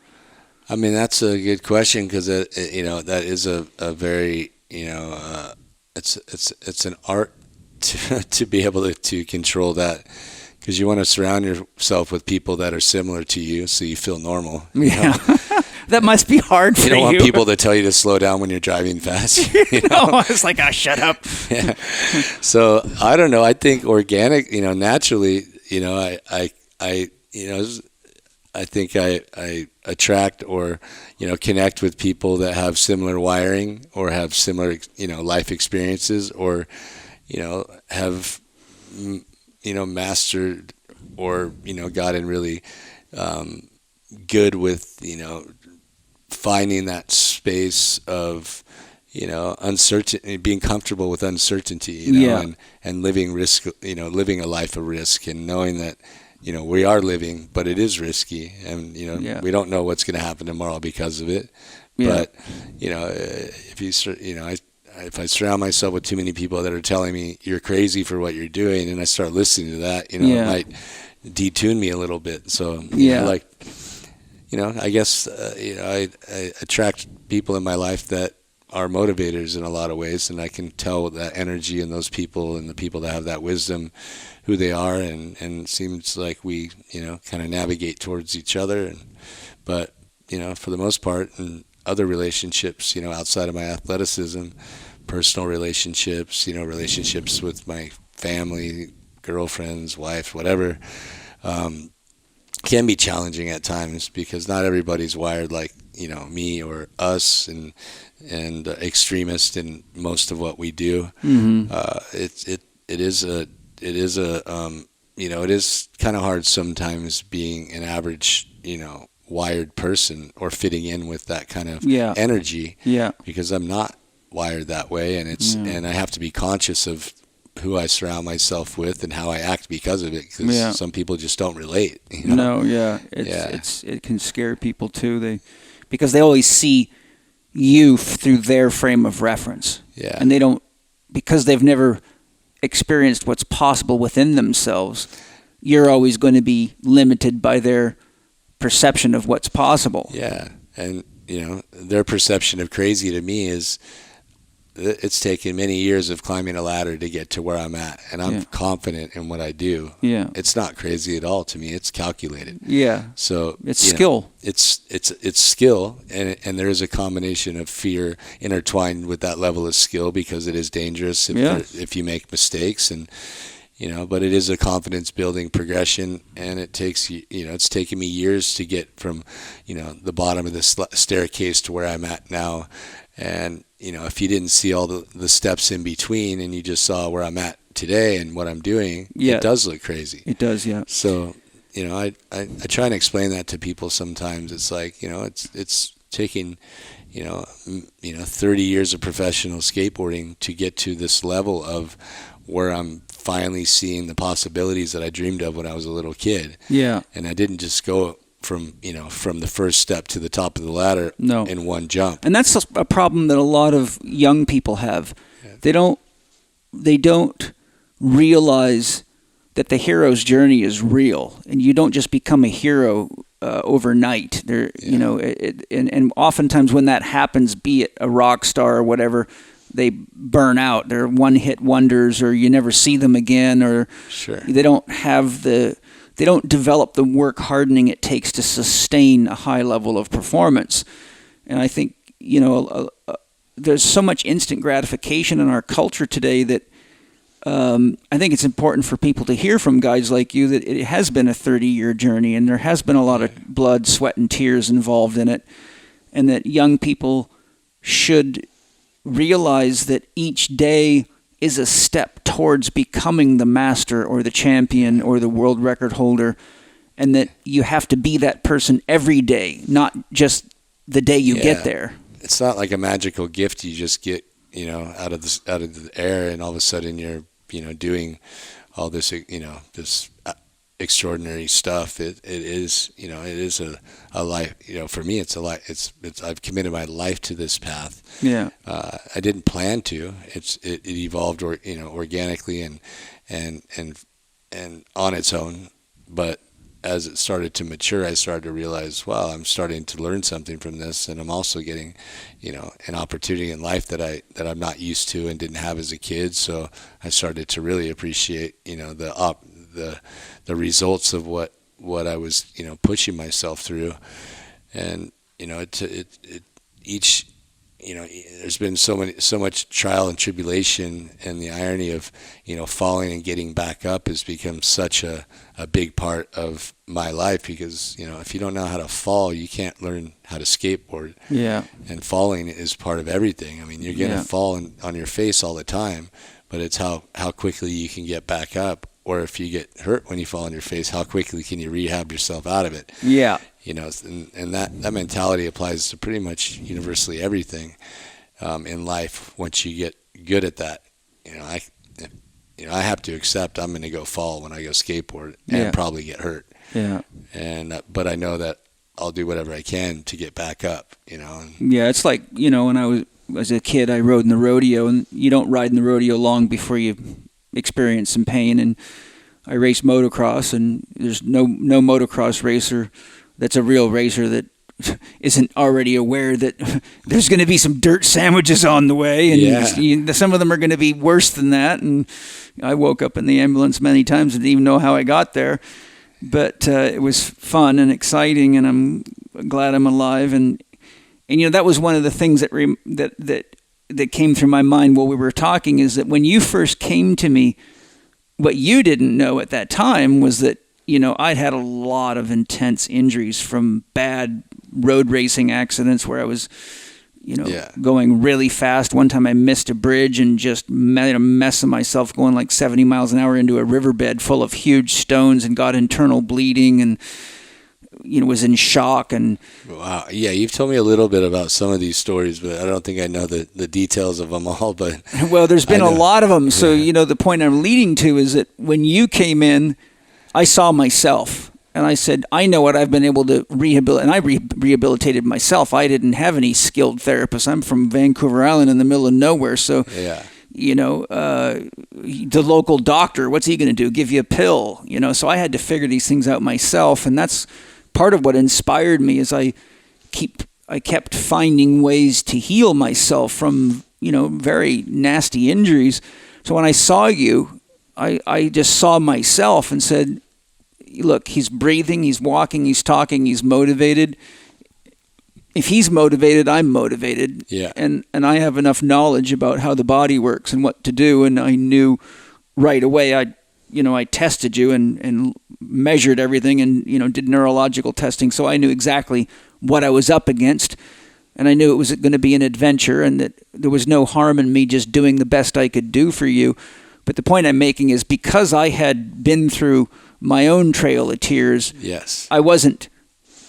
I mean, that's a good question, because that is a very it's an art to be able to control that, because you want to surround yourself with people that are similar to you, so you feel normal. Yeah. That must be hard for you. You don't want people to tell you to slow down when you're driving fast. No, it's like, shut up. Yeah. So I don't know. I think organic, naturally, I think I attract or, connect with people that have similar wiring or have similar, life experiences, or, have, mastered or, gotten really good with, finding that space of, uncertainty, being comfortable with uncertainty, and living living a life of risk, and knowing that, we are living, but it is risky, and, we don't know what's going to happen tomorrow because of it. Yeah. But, if I surround myself with too many people that are telling me you're crazy for what you're doing, and I start listening to that, it might detune me a little bit. So, I guess, I attract people in my life that are motivators in a lot of ways, and I can tell that energy in those people and the people that have that wisdom, who they are, and it seems like we, kind of navigate towards each other. But, for the most part, in other relationships, outside of my athleticism, personal relationships, relationships with my family, girlfriends, wife, whatever, can be challenging at times, because not everybody's wired like, me or us, and extremist in most of what we do. Mm-hmm. It is kind of hard sometimes being an average, wired person, or fitting in with that kind of energy, because I'm not wired that way, and and I have to be conscious of who I surround myself with and how I act because of it, because some people just don't relate. It can scare people too. Because they always see you through their frame of reference, and they don't, because they've never experienced what's possible within themselves. You're always going to be limited by their perception of what's possible. Yeah, and their perception of crazy to me is, it's taken many years of climbing a ladder to get to where I'm at, and I'm confident in what I do. Yeah, it's not crazy at all to me. It's calculated. Yeah. So it's skill. It's skill, and there is a combination of fear intertwined with that level of skill, because it is dangerous if you make mistakes, and but it is a confidence building progression, and it takes it's taken me years to get from the bottom of the staircase to where I'm at now. And, if you didn't see all the steps in between, and you just saw where I'm at today and what I'm doing, it does look crazy. It does, yeah. So, I try and explain that to people sometimes. It's like, it's taking, 30 years of professional skateboarding to get to this level of where I'm finally seeing the possibilities that I dreamed of when I was a little kid. Yeah. And I didn't just go from the first step to the top of the ladder in one jump. And that's a problem that a lot of young people have. Yeah. They don't realize that the hero's journey is real, and you don't just become a hero overnight. And oftentimes when that happens, be it a rock star or whatever, they burn out. They're one-hit wonders, or you never see them again, or they don't have the they don't develop the work hardening it takes to sustain a high level of performance. And I think, there's so much instant gratification in our culture today that I think it's important for people to hear from guys like you that it has been a 30-year journey, and there has been a lot of blood, sweat, and tears involved in it, and that young people should realize that each day is a step towards becoming the master or the champion or the world record holder, and that you have to be that person every day, not just the day you get there. It's not like a magical gift you just get, out of the air, and all of a sudden you're, doing all this, this extraordinary stuff. It is a life. For me, it's a life. I've committed my life to this path. Yeah. I didn't plan to. It evolved, organically and on its own. But as it started to mature, I started to realize, wow, I'm starting to learn something from this, and I'm also getting, an opportunity in life that I'm not used to and didn't have as a kid. So I started to really appreciate, the results of what I was, pushing myself through, and there's been so much trial and tribulation, and the irony of falling and getting back up has become such a big part of my life, because if you don't know how to fall, you can't learn how to skateboard. Yeah. And falling is part of everything. I mean, you're gonna fall on your face all the time, but it's how quickly you can get back up, or if you get hurt when you fall on your face, how quickly can you rehab yourself out of it? Yeah. And that mentality applies to pretty much universally everything in life. Once you get good at that, I have to accept I'm going to go fall when I go skateboard and probably get hurt. Yeah. But I know that I'll do whatever I can to get back up. Yeah, it's like when I was a kid, I rode in the rodeo, and you don't ride in the rodeo long before you experience some pain. And I raced motocross, and there's no motocross racer that's a real racer that isn't already aware that there's going to be some dirt sandwiches on the way, and some of them are going to be worse than that. And I woke up in the ambulance many times and didn't even know how I got there. But it was fun and exciting, and I'm glad I'm alive. And that was one of the things that came through my mind while we were talking, is that when you first came to me, what you didn't know at that time was that I'd had a lot of intense injuries from bad road racing accidents where I was, going really fast. One time I missed a bridge and just made a mess of myself going like 70 miles an hour into a riverbed full of huge stones, and got internal bleeding, and, was in shock. And wow. Yeah, you've told me a little bit about some of these stories, but I don't think I know the details of them all. But well, there's been a lot of them. So, the point I'm leading to is that when you came in, I saw myself, and I said, I know what I've been able to rehabilitate, and I rehabilitated myself. I didn't have any skilled therapists. I'm from Vancouver Island in the middle of nowhere, so, the local doctor, what's he going to do? Give you a pill? So I had to figure these things out myself, and that's part of what inspired me, is I kept finding ways to heal myself from, very nasty injuries. So when I saw you, I just saw myself and said, look, he's breathing, he's walking, he's talking, he's motivated. If he's motivated, I'm motivated. Yeah. And I have enough knowledge about how the body works and what to do. And I knew right away, I tested you and measured everything and, did neurological testing. So I knew exactly what I was up against. And I knew it was going to be an adventure, and that there was no harm in me just doing the best I could do for you. But the point I'm making is, because I had been through my own trail of tears, I wasn't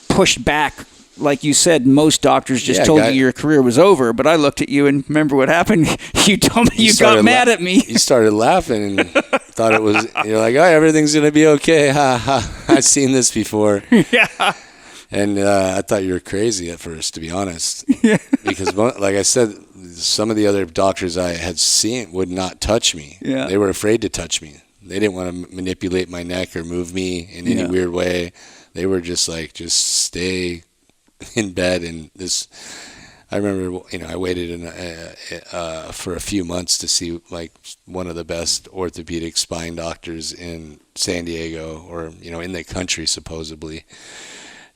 pushed back. Like you said, most doctors just told you your career was over. But I looked at you and remember what happened. You told me you got mad at me. You started laughing and thought it was, you're like, oh, everything's going to be okay. Ha ha. I've seen this before. Yeah. And I thought you were crazy at first, to be honest. Yeah. Because, like I said, some of the other doctors I had seen would not touch me. Yeah. They were afraid to touch me. They didn't want to manipulate my neck or move me in any weird way. They were just like, just stay in bed. And this, I remember, I waited for a few months to see like one of the best orthopedic spine doctors in San Diego, or in the country supposedly.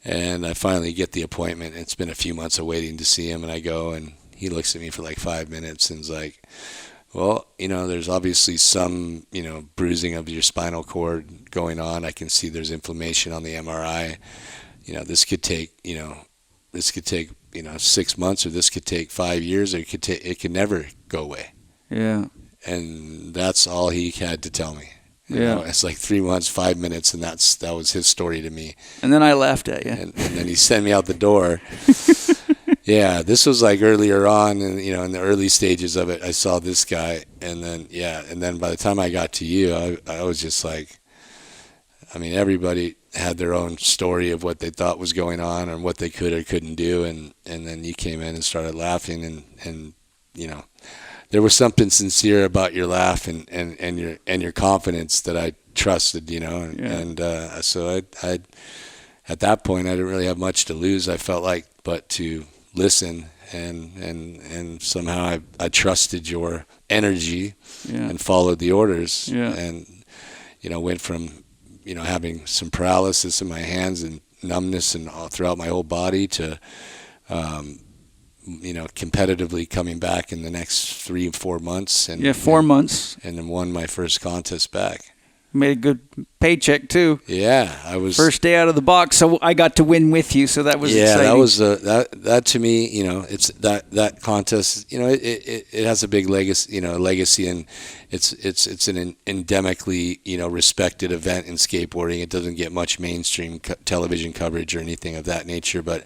And I finally get the appointment. It's been a few months of waiting to see him, and I go, and he looks at me for like 5 minutes and is like, well, there's obviously some, bruising of your spinal cord going on. I can see there's inflammation on the MRI. This could take, 6 months, or this could take 5 years, or it could never go away. Yeah. And that's all he had to tell me. It's like 3 months, 5 minutes, and that was his story to me. And then I laughed at you. And then he sent me out the door. Yeah, this was like earlier on, and in the early stages of it, I saw this guy, and then by the time I got to you, I was just like, everybody had their own story of what they thought was going on and what they could or couldn't do, and then you came in and started laughing, and there was something sincere about your laugh and your confidence that I trusted, so I at that point I didn't really have much to lose, I felt like, but to listen, and somehow I trusted your energy and followed the orders, and went from having some paralysis in my hands and numbness and all throughout my whole body to competitively coming back in the next 3 or 4 months, and 4 months, and then won my first contest back. Made a good paycheck too. Yeah, I was first day out of the box, so I got to win with you. So that was exciting. That was that to me. It's that contest. It has a big legacy, and it's an endemically respected event in skateboarding. It doesn't get much mainstream television coverage or anything of that nature, but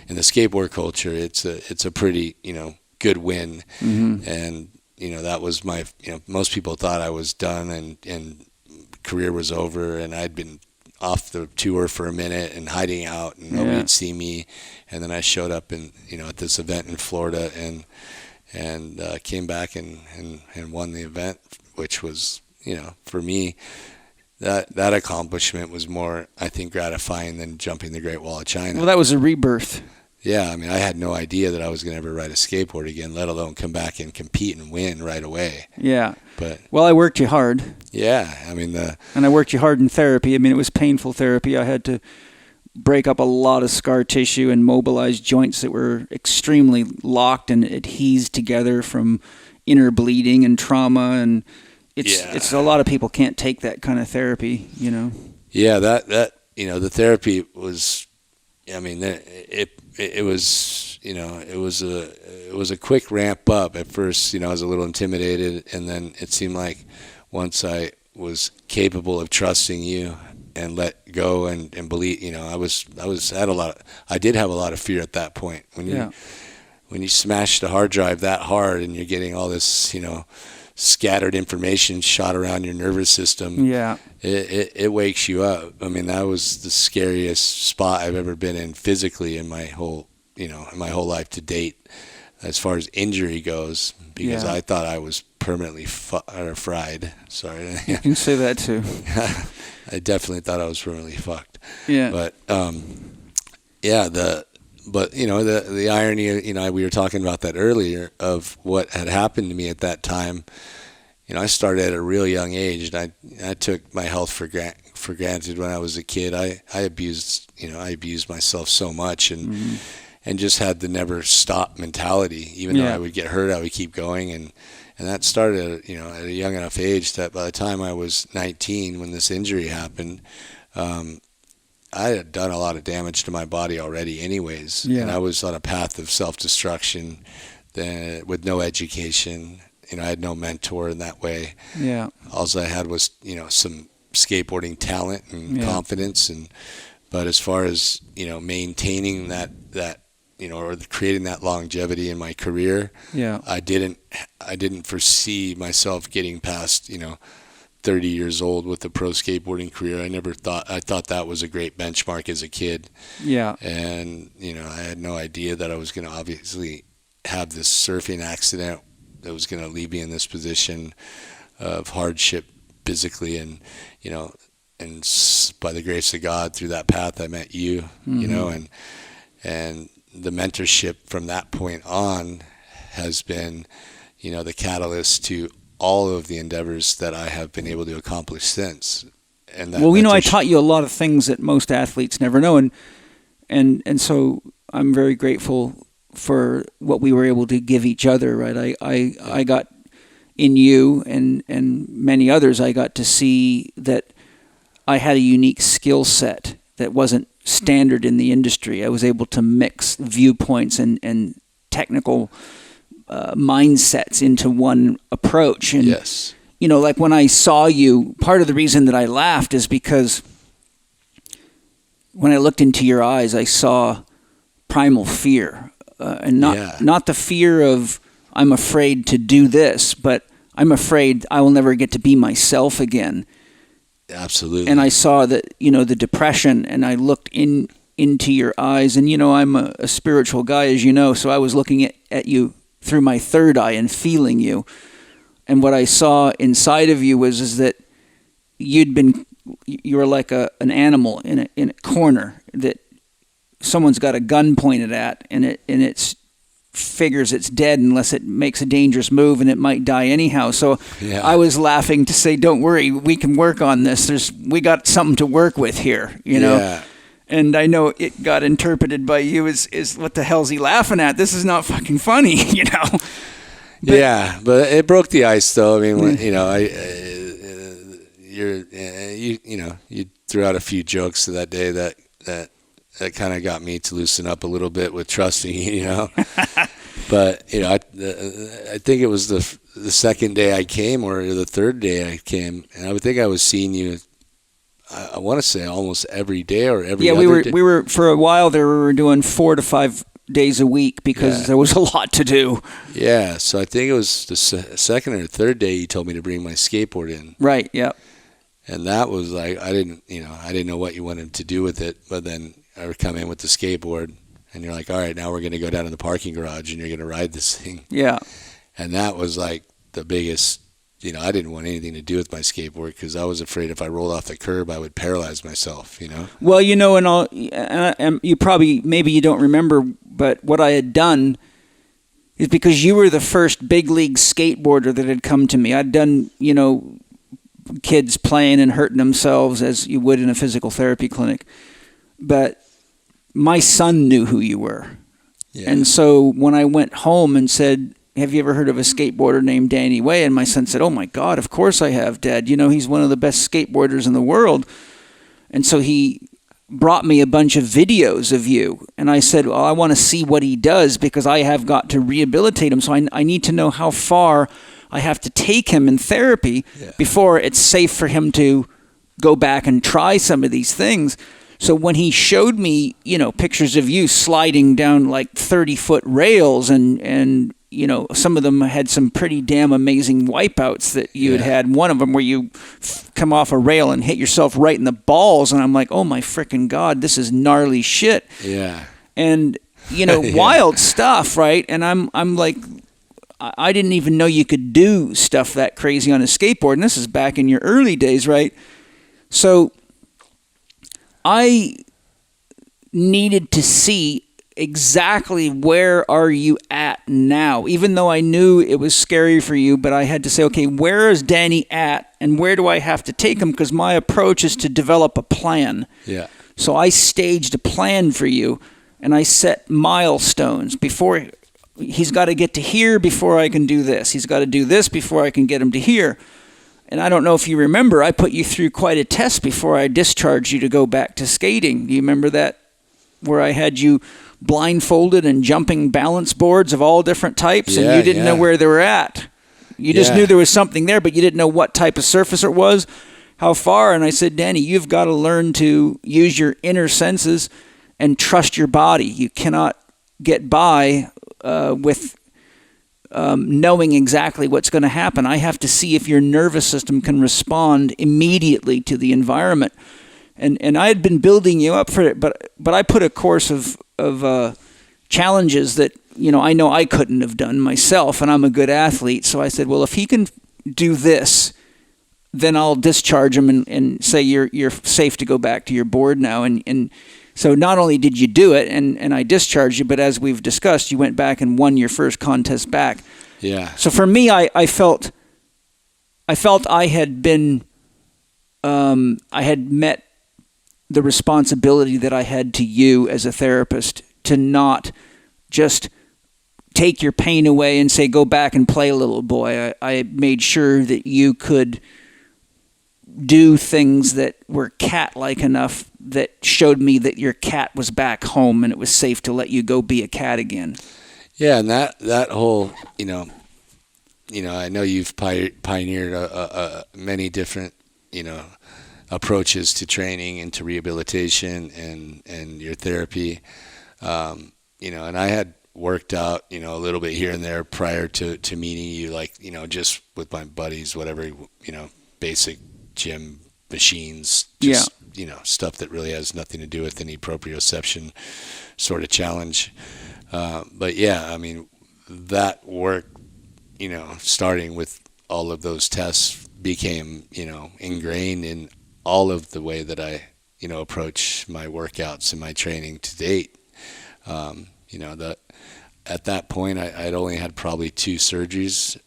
in the skateboard culture, it's a pretty good win. Mm-hmm. And that was my most people thought I was done and career was over, and I'd been off the tour for a minute and hiding out, and nobody'd see me, and then I showed up in at this event in Florida and came back and won the event, which was for me that accomplishment was more, I think, gratifying than jumping the Great Wall of China. Well, that was a rebirth. Yeah, I had no idea that I was going to ever ride a skateboard again, let alone come back and compete and win right away. Yeah. But I worked you hard. Yeah, and I worked you hard in therapy. It was painful therapy. I had to break up a lot of scar tissue and mobilize joints that were extremely locked and adhesed together from inner bleeding and trauma, and it's a lot of people can't take that kind of therapy, Yeah, that the therapy was, it was a quick ramp up. At first, I was a little intimidated, and then it seemed like once I was capable of trusting you and let go and believe, I did have a lot of fear at that point. When you smash the hard drive that hard and you're getting all this, scattered information shot around your nervous system, it wakes you up. That was the scariest spot I've ever been in physically in my whole life to date, as far as injury goes, because I thought I was permanently fried. Sorry. You can say that too. I definitely thought I was permanently fucked. Yeah. But the irony, we were talking about that earlier, of what had happened to me at that time. I started at a real young age, and I took my health for granted when I was a kid. I abused myself so much, and just had the never stop mentality. Even though I would get hurt, I would keep going, and that started at a young enough age that by the time I was 19, when this injury happened, I had done a lot of damage to my body already anyways, and I was on a path of self-destruction with no education. I had no mentor in that way. Yeah. All I had was, some skateboarding talent and confidence, but as far as, maintaining that or creating that longevity in my career, I didn't foresee myself getting past, 30 years old with a pro skateboarding career. I thought that was a great benchmark as a kid. Yeah. And, I had no idea that I was going to obviously have this surfing accident that was going to leave me in this position of hardship physically. And, and by the grace of God, through that path, I met you, and the mentorship from that point on has been, the catalyst to all of the endeavors that I have been able to accomplish since. And that I taught you a lot of things that most athletes never know, and so I'm very grateful for what we were able to give each other. Right, I got in you and many others. I got to see that I had a unique skill set that wasn't standard in the industry. I was able to mix viewpoints and technical mindsets into one approach. And, yes. Like when I saw you, part of the reason that I laughed is because when I looked into your eyes, I saw primal fear. And not the fear of, I'm afraid to do this, but I'm afraid I will never get to be myself again. Absolutely. And I saw that, the depression, and I looked into your eyes, and, I'm a spiritual guy, as you know, so I was looking at you through my third eye and feeling you. And what I saw inside of you is that you were like an animal in a corner that someone's got a gun pointed at, and it figures it's dead unless it makes a dangerous move, and it might die anyhow. So I was laughing to say, don't worry, we can work on this. We got something to work with here, Yeah. And I know it got interpreted by you as what the hell's he laughing at? This is not fucking funny, But, yeah, but it broke the ice, though. I mean, you threw out a few jokes that day that kind of got me to loosen up a little bit with trusting you, But I think it was the second day I came, or the third day I came, and I would think I was seeing you. I want to say almost every day or every other day. We were for a while there. We were doing 4 to 5 days a week because there was a lot to do. Yeah, so I think it was the second or third day you told me to bring my skateboard in. Right. Yeah. And that was like I didn't know what you wanted to do with it, but then I would come in with the skateboard, and you're like, all right, now we're going to go down to the parking garage, and you're going to ride this thing. Yeah. And that was like the biggest. I didn't want anything to do with my skateboard because I was afraid if I rolled off the curb, I would paralyze myself. Well, and you probably maybe you don't remember, but what I had done is because you were the first big league skateboarder that had come to me. I'd done, kids playing and hurting themselves as you would in a physical therapy clinic. But my son knew who you were. Yeah. And so when I went home and said, have you ever heard of a skateboarder named Danny Way? And my son said, oh my God, of course I have, Dad. He's one of the best skateboarders in the world. And so he brought me a bunch of videos of you. And I said, well, I want to see what he does because I have got to rehabilitate him. So I need to know how far I have to take him in therapy before it's safe for him to go back and try some of these things. So when he showed me, pictures of you sliding down like 30-foot rails and some of them had some pretty damn amazing wipeouts that you had had. One of them where you come off a rail and hit yourself right in the balls. And I'm like, oh my freaking God, this is gnarly shit. Yeah. And, wild stuff, right? And I'm like, I didn't even know you could do stuff that crazy on a skateboard. And this is back in your early days, right? So I needed to see exactly where are you at now, even though I knew it was scary for you, but I had to say, okay, where is Danny at and where do I have to take him? Because my approach is to develop a plan. Yeah. So I staged a plan for you and I set milestones before he's got to get to here before I can do this. He's got to do this before I can get him to here. And I don't know if you remember, I put you through quite a test before I discharged you to go back to skating. Do you remember that? Where I had you blindfolded and jumping balance boards of all different types, and you didn't know where they were at. You just knew there was something there, but you didn't know what type of surface it was, how far. And I said, Danny, you've got to learn to use your inner senses and trust your body. You cannot get by with knowing exactly what's going to happen. I have to see if your nervous system can respond immediately to the environment. And I had been building you up for it, but I put a course of challenges that I know I couldn't have done myself, and I'm a good athlete. So I said, well, if he can do this, then I'll discharge him and say you're safe to go back to your board now. And So not only did you do it, and I discharged you, but as we've discussed, you went back and won your first contest back. Yeah. So for me, I felt I had been, I had met the responsibility that I had to you as a therapist to not just take your pain away and say, go back and play, little boy. I made sure that you could do things that were cat-like enough that showed me that your cat was back home and it was safe to let you go be a cat again. Yeah, and that whole, I know you've pioneered many different, approaches to training and to rehabilitation and your therapy, and I had worked out, a little bit here and there prior to meeting you, like, just with my buddies, whatever, basic gym machines, just, stuff that really has nothing to do with any proprioception sort of challenge. But yeah, I mean, that work, starting with all of those tests became, ingrained in all of the way that I, approach my workouts and my training to date. At that point, I'd only had probably 2 surgeries,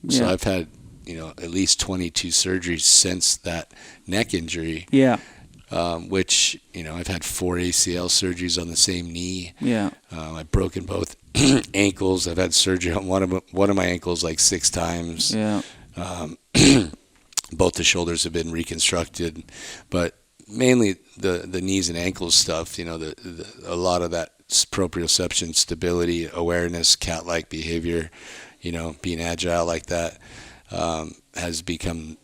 so I've had, at least 22 surgeries since that neck injury. Yeah. Which, I've had 4 ACL surgeries on the same knee. Yeah. I've broken both ankles. I've had surgery on one of my ankles like 6 times. Yeah. Both the shoulders have been reconstructed, but mainly the knees and ankles stuff, a lot of that proprioception, stability, awareness, cat-like behavior, being agile like that, has become,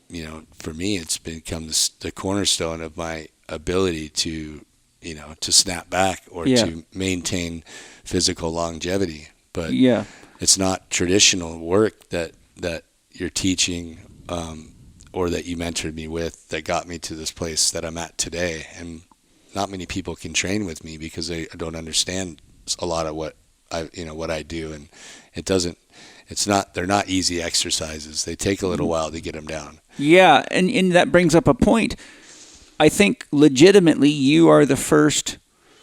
for me, it's become the cornerstone of my ability to, to snap back or to maintain physical longevity. But it's not traditional work that you're teaching, or that you mentored me with that got me to this place that I'm at today. And not many people can train with me because they don't understand a lot of what I do. And they're not easy exercises. They take a little while to get them down. Yeah. And that brings up a point. I think legitimately you are the first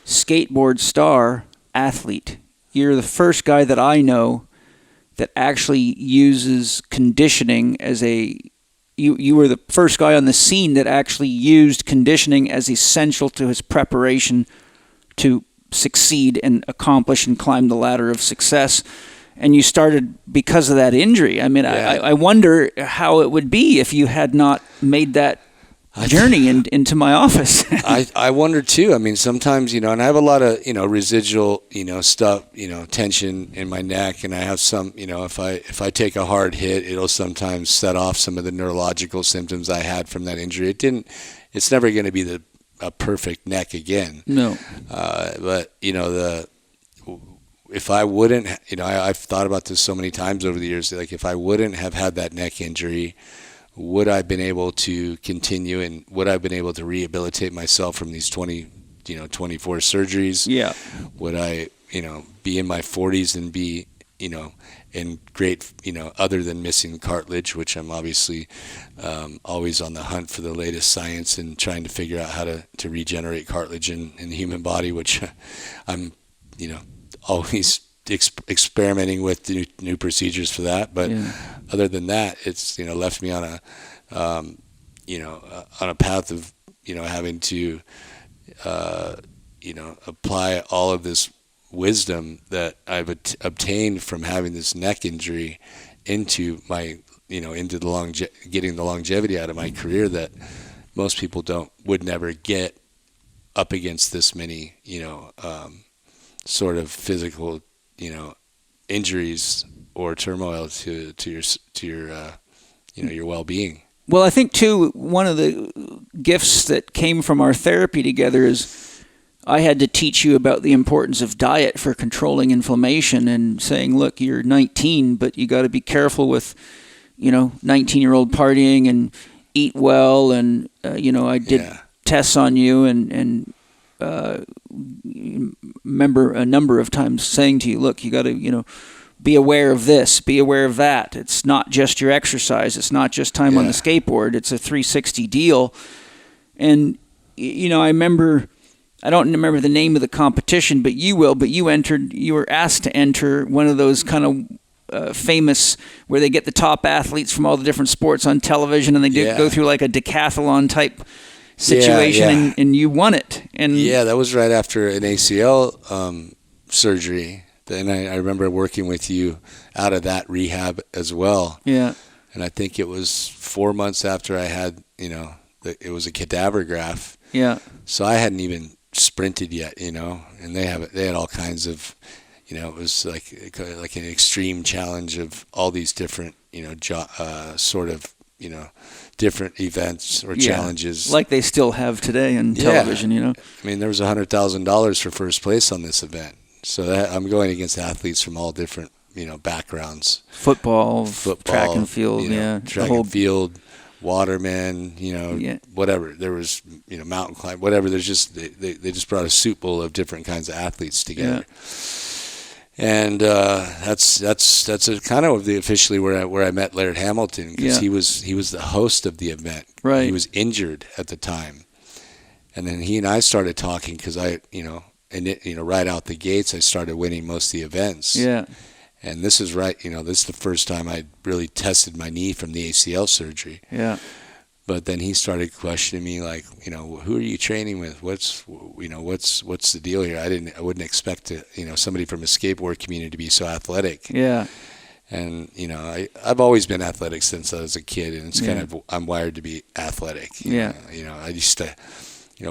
skateboard star athlete. You're the first guy that I know that actually uses conditioning as you were the first guy on the scene that actually used conditioning as essential to his preparation to succeed and accomplish and climb the ladder of success. And you started because of that injury. I mean, I wonder how it would be if you had not made that journey into my office. I wonder too. I mean, sometimes, and I have a lot of, residual, stuff, tension in my neck, and I have some, if I take a hard hit, it'll sometimes set off some of the neurological symptoms I had from that injury. It's never going to be a perfect neck again. No. But, if I wouldn't, I've thought about this so many times over the years, like if I wouldn't have had that neck injury, would I have been able to continue, and would I have been able to rehabilitate myself from these 24 surgeries? Yeah. Would I, be in my 40s and be, in great, other than missing cartilage, which I'm obviously always on the hunt for the latest science and trying to figure out how to regenerate cartilage in the human body, which I'm, always experimenting with new procedures for that. But other than that, it's, left me on a path of, having to, apply all of this wisdom that I've obtained from having this neck injury into my, into getting the longevity out of my career that most people would never get up against this many, sort of physical, injuries or turmoil to your well-being. Well, I think too, one of the gifts that came from our therapy together is I had to teach you about the importance of diet for controlling inflammation and saying, look, you're 19, but you got to be careful with, 19-year-old partying and eat well. And, I did tests on you and remember a number of times saying to you, look, you got to, be aware of this, be aware of that. It's not just your exercise. It's not just time on the skateboard. It's a 360 deal. And, I remember I don't remember the name of the competition, but you will. But you were asked to enter one of those kind of famous, where they get the top athletes from all the different sports on television, and they go through like a decathlon type situation, and you won it. And that was right after an ACL surgery. Then I remember working with you out of that rehab as well. Yeah. And I think it was 4 months after I had, it was a cadaver graft. Yeah. So I hadn't even sprinted yet, and they had all kinds of, it was like an extreme challenge of all these different, sort of, different events or challenges. Like they still have today in television, I mean, there was $100,000 for first place on this event. So I'm going against athletes from all different, backgrounds. Football, track and field, track and field, watermen, whatever. There was, mountain climb, whatever. There's just they just brought a soup bowl of different kinds of athletes together. Yeah. And that's kind of officially where I met Laird Hamilton, because he was the host of the event. Right. He was injured at the time, and then he and I started talking because right out the gates I started winning most of the events. Yeah. And this is this is the first time I really tested my knee from the ACL surgery. Yeah. But then he started questioning me, like, who are you training with? What's the deal here? I wouldn't expect somebody from a skateboard community to be so athletic. Yeah. And I've always been athletic since I was a kid, and it's kind of, I'm wired to be athletic. I used to,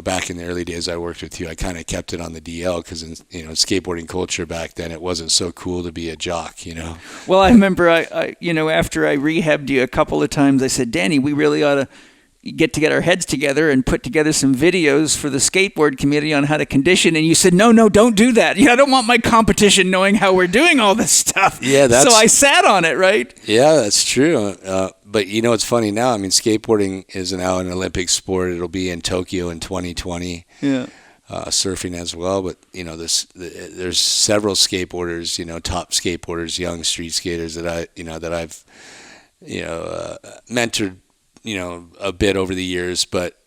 back in the early days I worked with you, I kind of kept it on the DL because in skateboarding culture back then, it wasn't so cool to be a jock. Well, I remember I after I rehabbed you a couple of times, I said, Danny, we really ought to get our heads together and put together some videos for the skateboard community on how to condition. And you said, no, don't do that. I don't want my competition knowing how we're doing all this stuff. Yeah, so I sat on it, right? Yeah, that's true. But it's funny now. I mean, skateboarding is now an Olympic sport. It'll be in Tokyo in 2020. Yeah. Surfing as well. But there's several skateboarders, top skateboarders, young street skaters that I've mentored, a bit over the years. But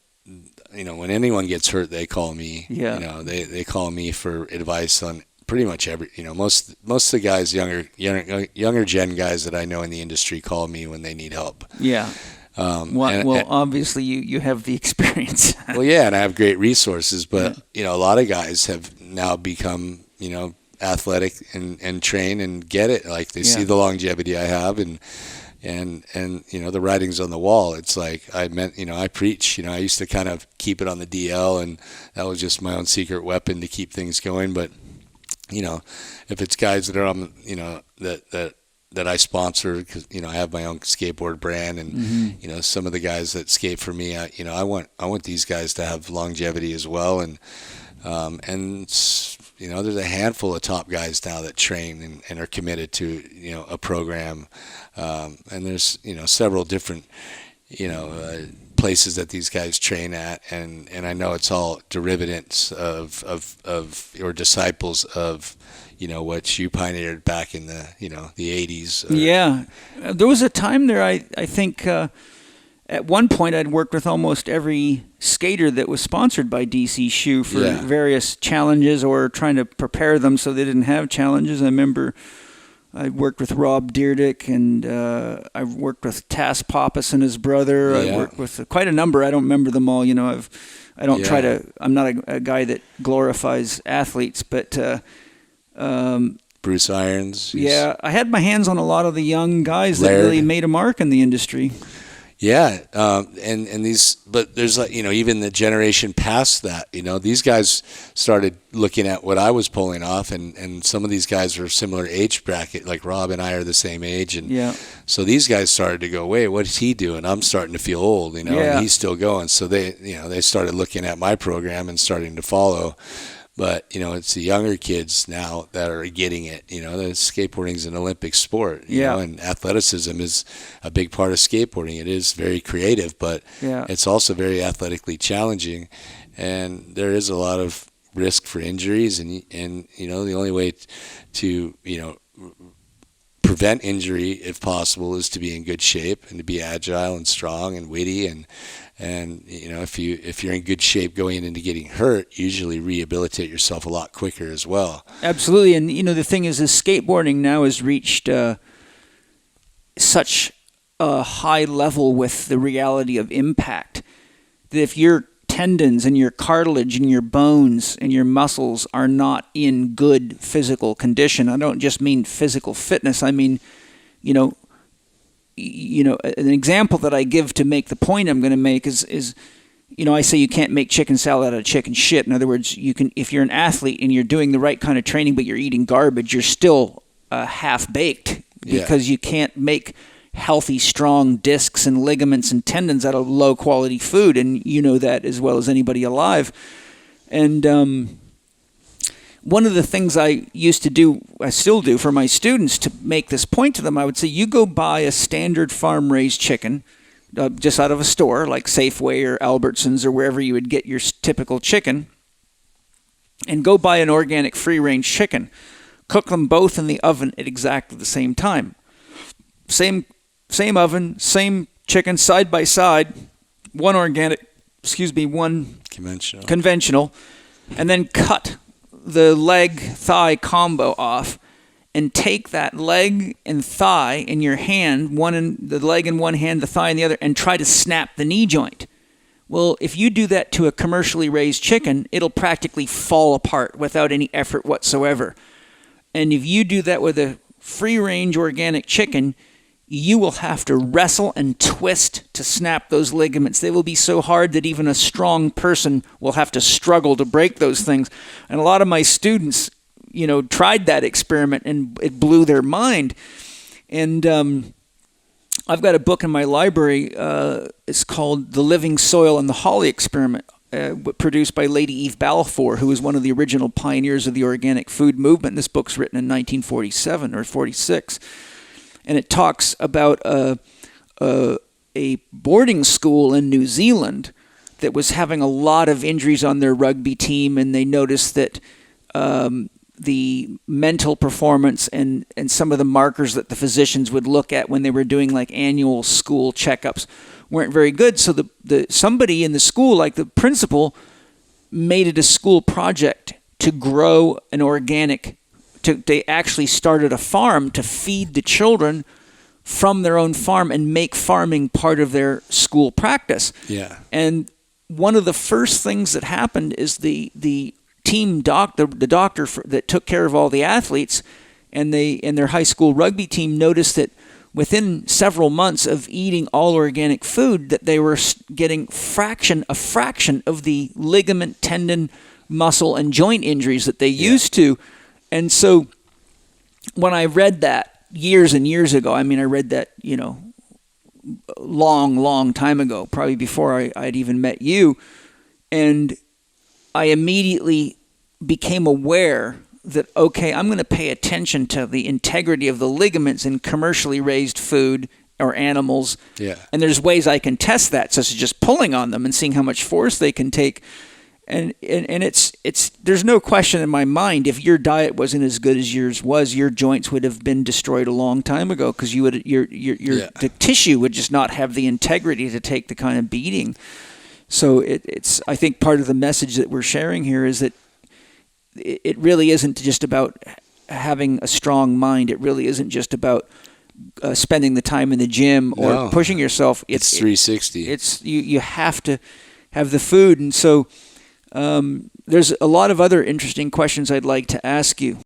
when anyone gets hurt, they call me. Yeah. They call me for advice on pretty much every, most of the guys, younger gen guys that I know in the industry call me when they need help. Yeah. Obviously you have the experience. Well, yeah, and I have great resources, but a lot of guys have now become, athletic and train and get it. Like they see the longevity I have, and the writing's on the wall. It's like I preach. I used to kind of keep it on the DL, and that was just my own secret weapon to keep things going. But if it's guys that are on, that I sponsor, because I have my own skateboard brand, and some of the guys that skate for me, I want these guys to have longevity as well, and there's a handful of top guys now that train and are committed to a program, and there's several different places that these guys train at, and I know it's all derivatives of or disciples of what you pioneered back in the the 80s. Yeah, there was a time there. I think at one point I'd worked with almost every skater that was sponsored by DC Shoe for various challenges or trying to prepare them so they didn't have challenges. I remember I worked with Rob Deerdick, and I worked with Tass Pappas and his brother. I worked with quite a number. I don't remember them all. I'm not a guy that glorifies athletes, but Bruce Irons. Yeah, I had my hands on a lot of the young guys that really made a mark in the industry. Yeah, and these, but there's even the generation past that, these guys started looking at what I was pulling off, and some of these guys are similar age bracket, like Rob and I are the same age, and so these guys started to go, wait, what is he doing? I'm starting to feel old, and he's still going. So they started looking at my program and starting to follow. But, it's the younger kids now that are getting it. The skateboarding is an Olympic sport, and athleticism is a big part of skateboarding. It is very creative, but it's also very athletically challenging. And there is a lot of risk for injuries. And the only way to, prevent injury, if possible, is to be in good shape and to be agile and strong and witty. And you know, if you're in good shape going into getting hurt, usually rehabilitate yourself a lot quicker as well. Absolutely. And you know, the thing is skateboarding now has reached such a high level with the reality of impact that if your tendons and your cartilage and your bones and your muscles are not in good physical condition, I don't just mean physical fitness, I mean, you know, an example that I give to make the point I'm going to make is, you know, I say you can't make chicken salad out of chicken shit. In other words, you can, if you're an athlete and you're doing the right kind of training, but you're eating garbage, you're still half-baked because you can't make healthy, strong discs and ligaments and tendons out of low-quality food, and you know that as well as anybody alive. And one of the things I used to do, I still do for my students to make this point to them, I would say, you go buy a standard farm-raised chicken just out of a store like Safeway or Albertsons or wherever you would get your typical chicken, and go buy an organic free-range chicken. Cook them both in the oven at exactly the same time. Same oven, same chicken, side by side, one conventional, and then cut the leg-thigh combo off and take that leg and thigh in your hand, the leg in one hand, the thigh in the other, and try to snap the knee joint. Well, if you do that to a commercially raised chicken, it'll practically fall apart without any effort whatsoever. And if you do that with a free-range organic chicken, you will have to wrestle and twist to snap those ligaments. They will be so hard that even a strong person will have to struggle to break those things. And a lot of my students, you know, tried that experiment and it blew their mind. And I've got a book in my library. It's called The Living Soil and the Holly Experiment, produced by Lady Eve Balfour, who was one of the original pioneers of the organic food movement. This book's written in 1947 or 46. And it talks about a boarding school in New Zealand that was having a lot of injuries on their rugby team, and they noticed that the mental performance and some of the markers that the physicians would look at when they were doing like annual school checkups weren't very good. So somebody in the school, like the principal, made it a school project to grow an organic. They actually started a farm to feed the children from their own farm and make farming part of their school practice. Yeah. And one of the first things that happened is the team doctor that took care of all the athletes and their high school rugby team noticed that within several months of eating all organic food that they were getting a fraction of the ligament, tendon, muscle, and joint injuries that they used to. And so when I read that years and years ago, I mean, I read that, you know, long time ago, probably before I'd even met you, and I immediately became aware that, okay, I'm going to pay attention to the integrity of the ligaments in commercially raised food or animals. Yeah. And there's ways I can test that, such as just pulling on them and seeing how much force they can take. And it's there's no question in my mind, if your diet wasn't as good as yours was, your joints would have been destroyed a long time ago, because the tissue would just not have the integrity to take the kind of beating. So it's I think part of the message that we're sharing here is that it really isn't just about having a strong mind. It really isn't just about spending the time in the gym or pushing yourself. It's 360. It's you have to have the food. And so there's a lot of other interesting questions I'd like to ask you.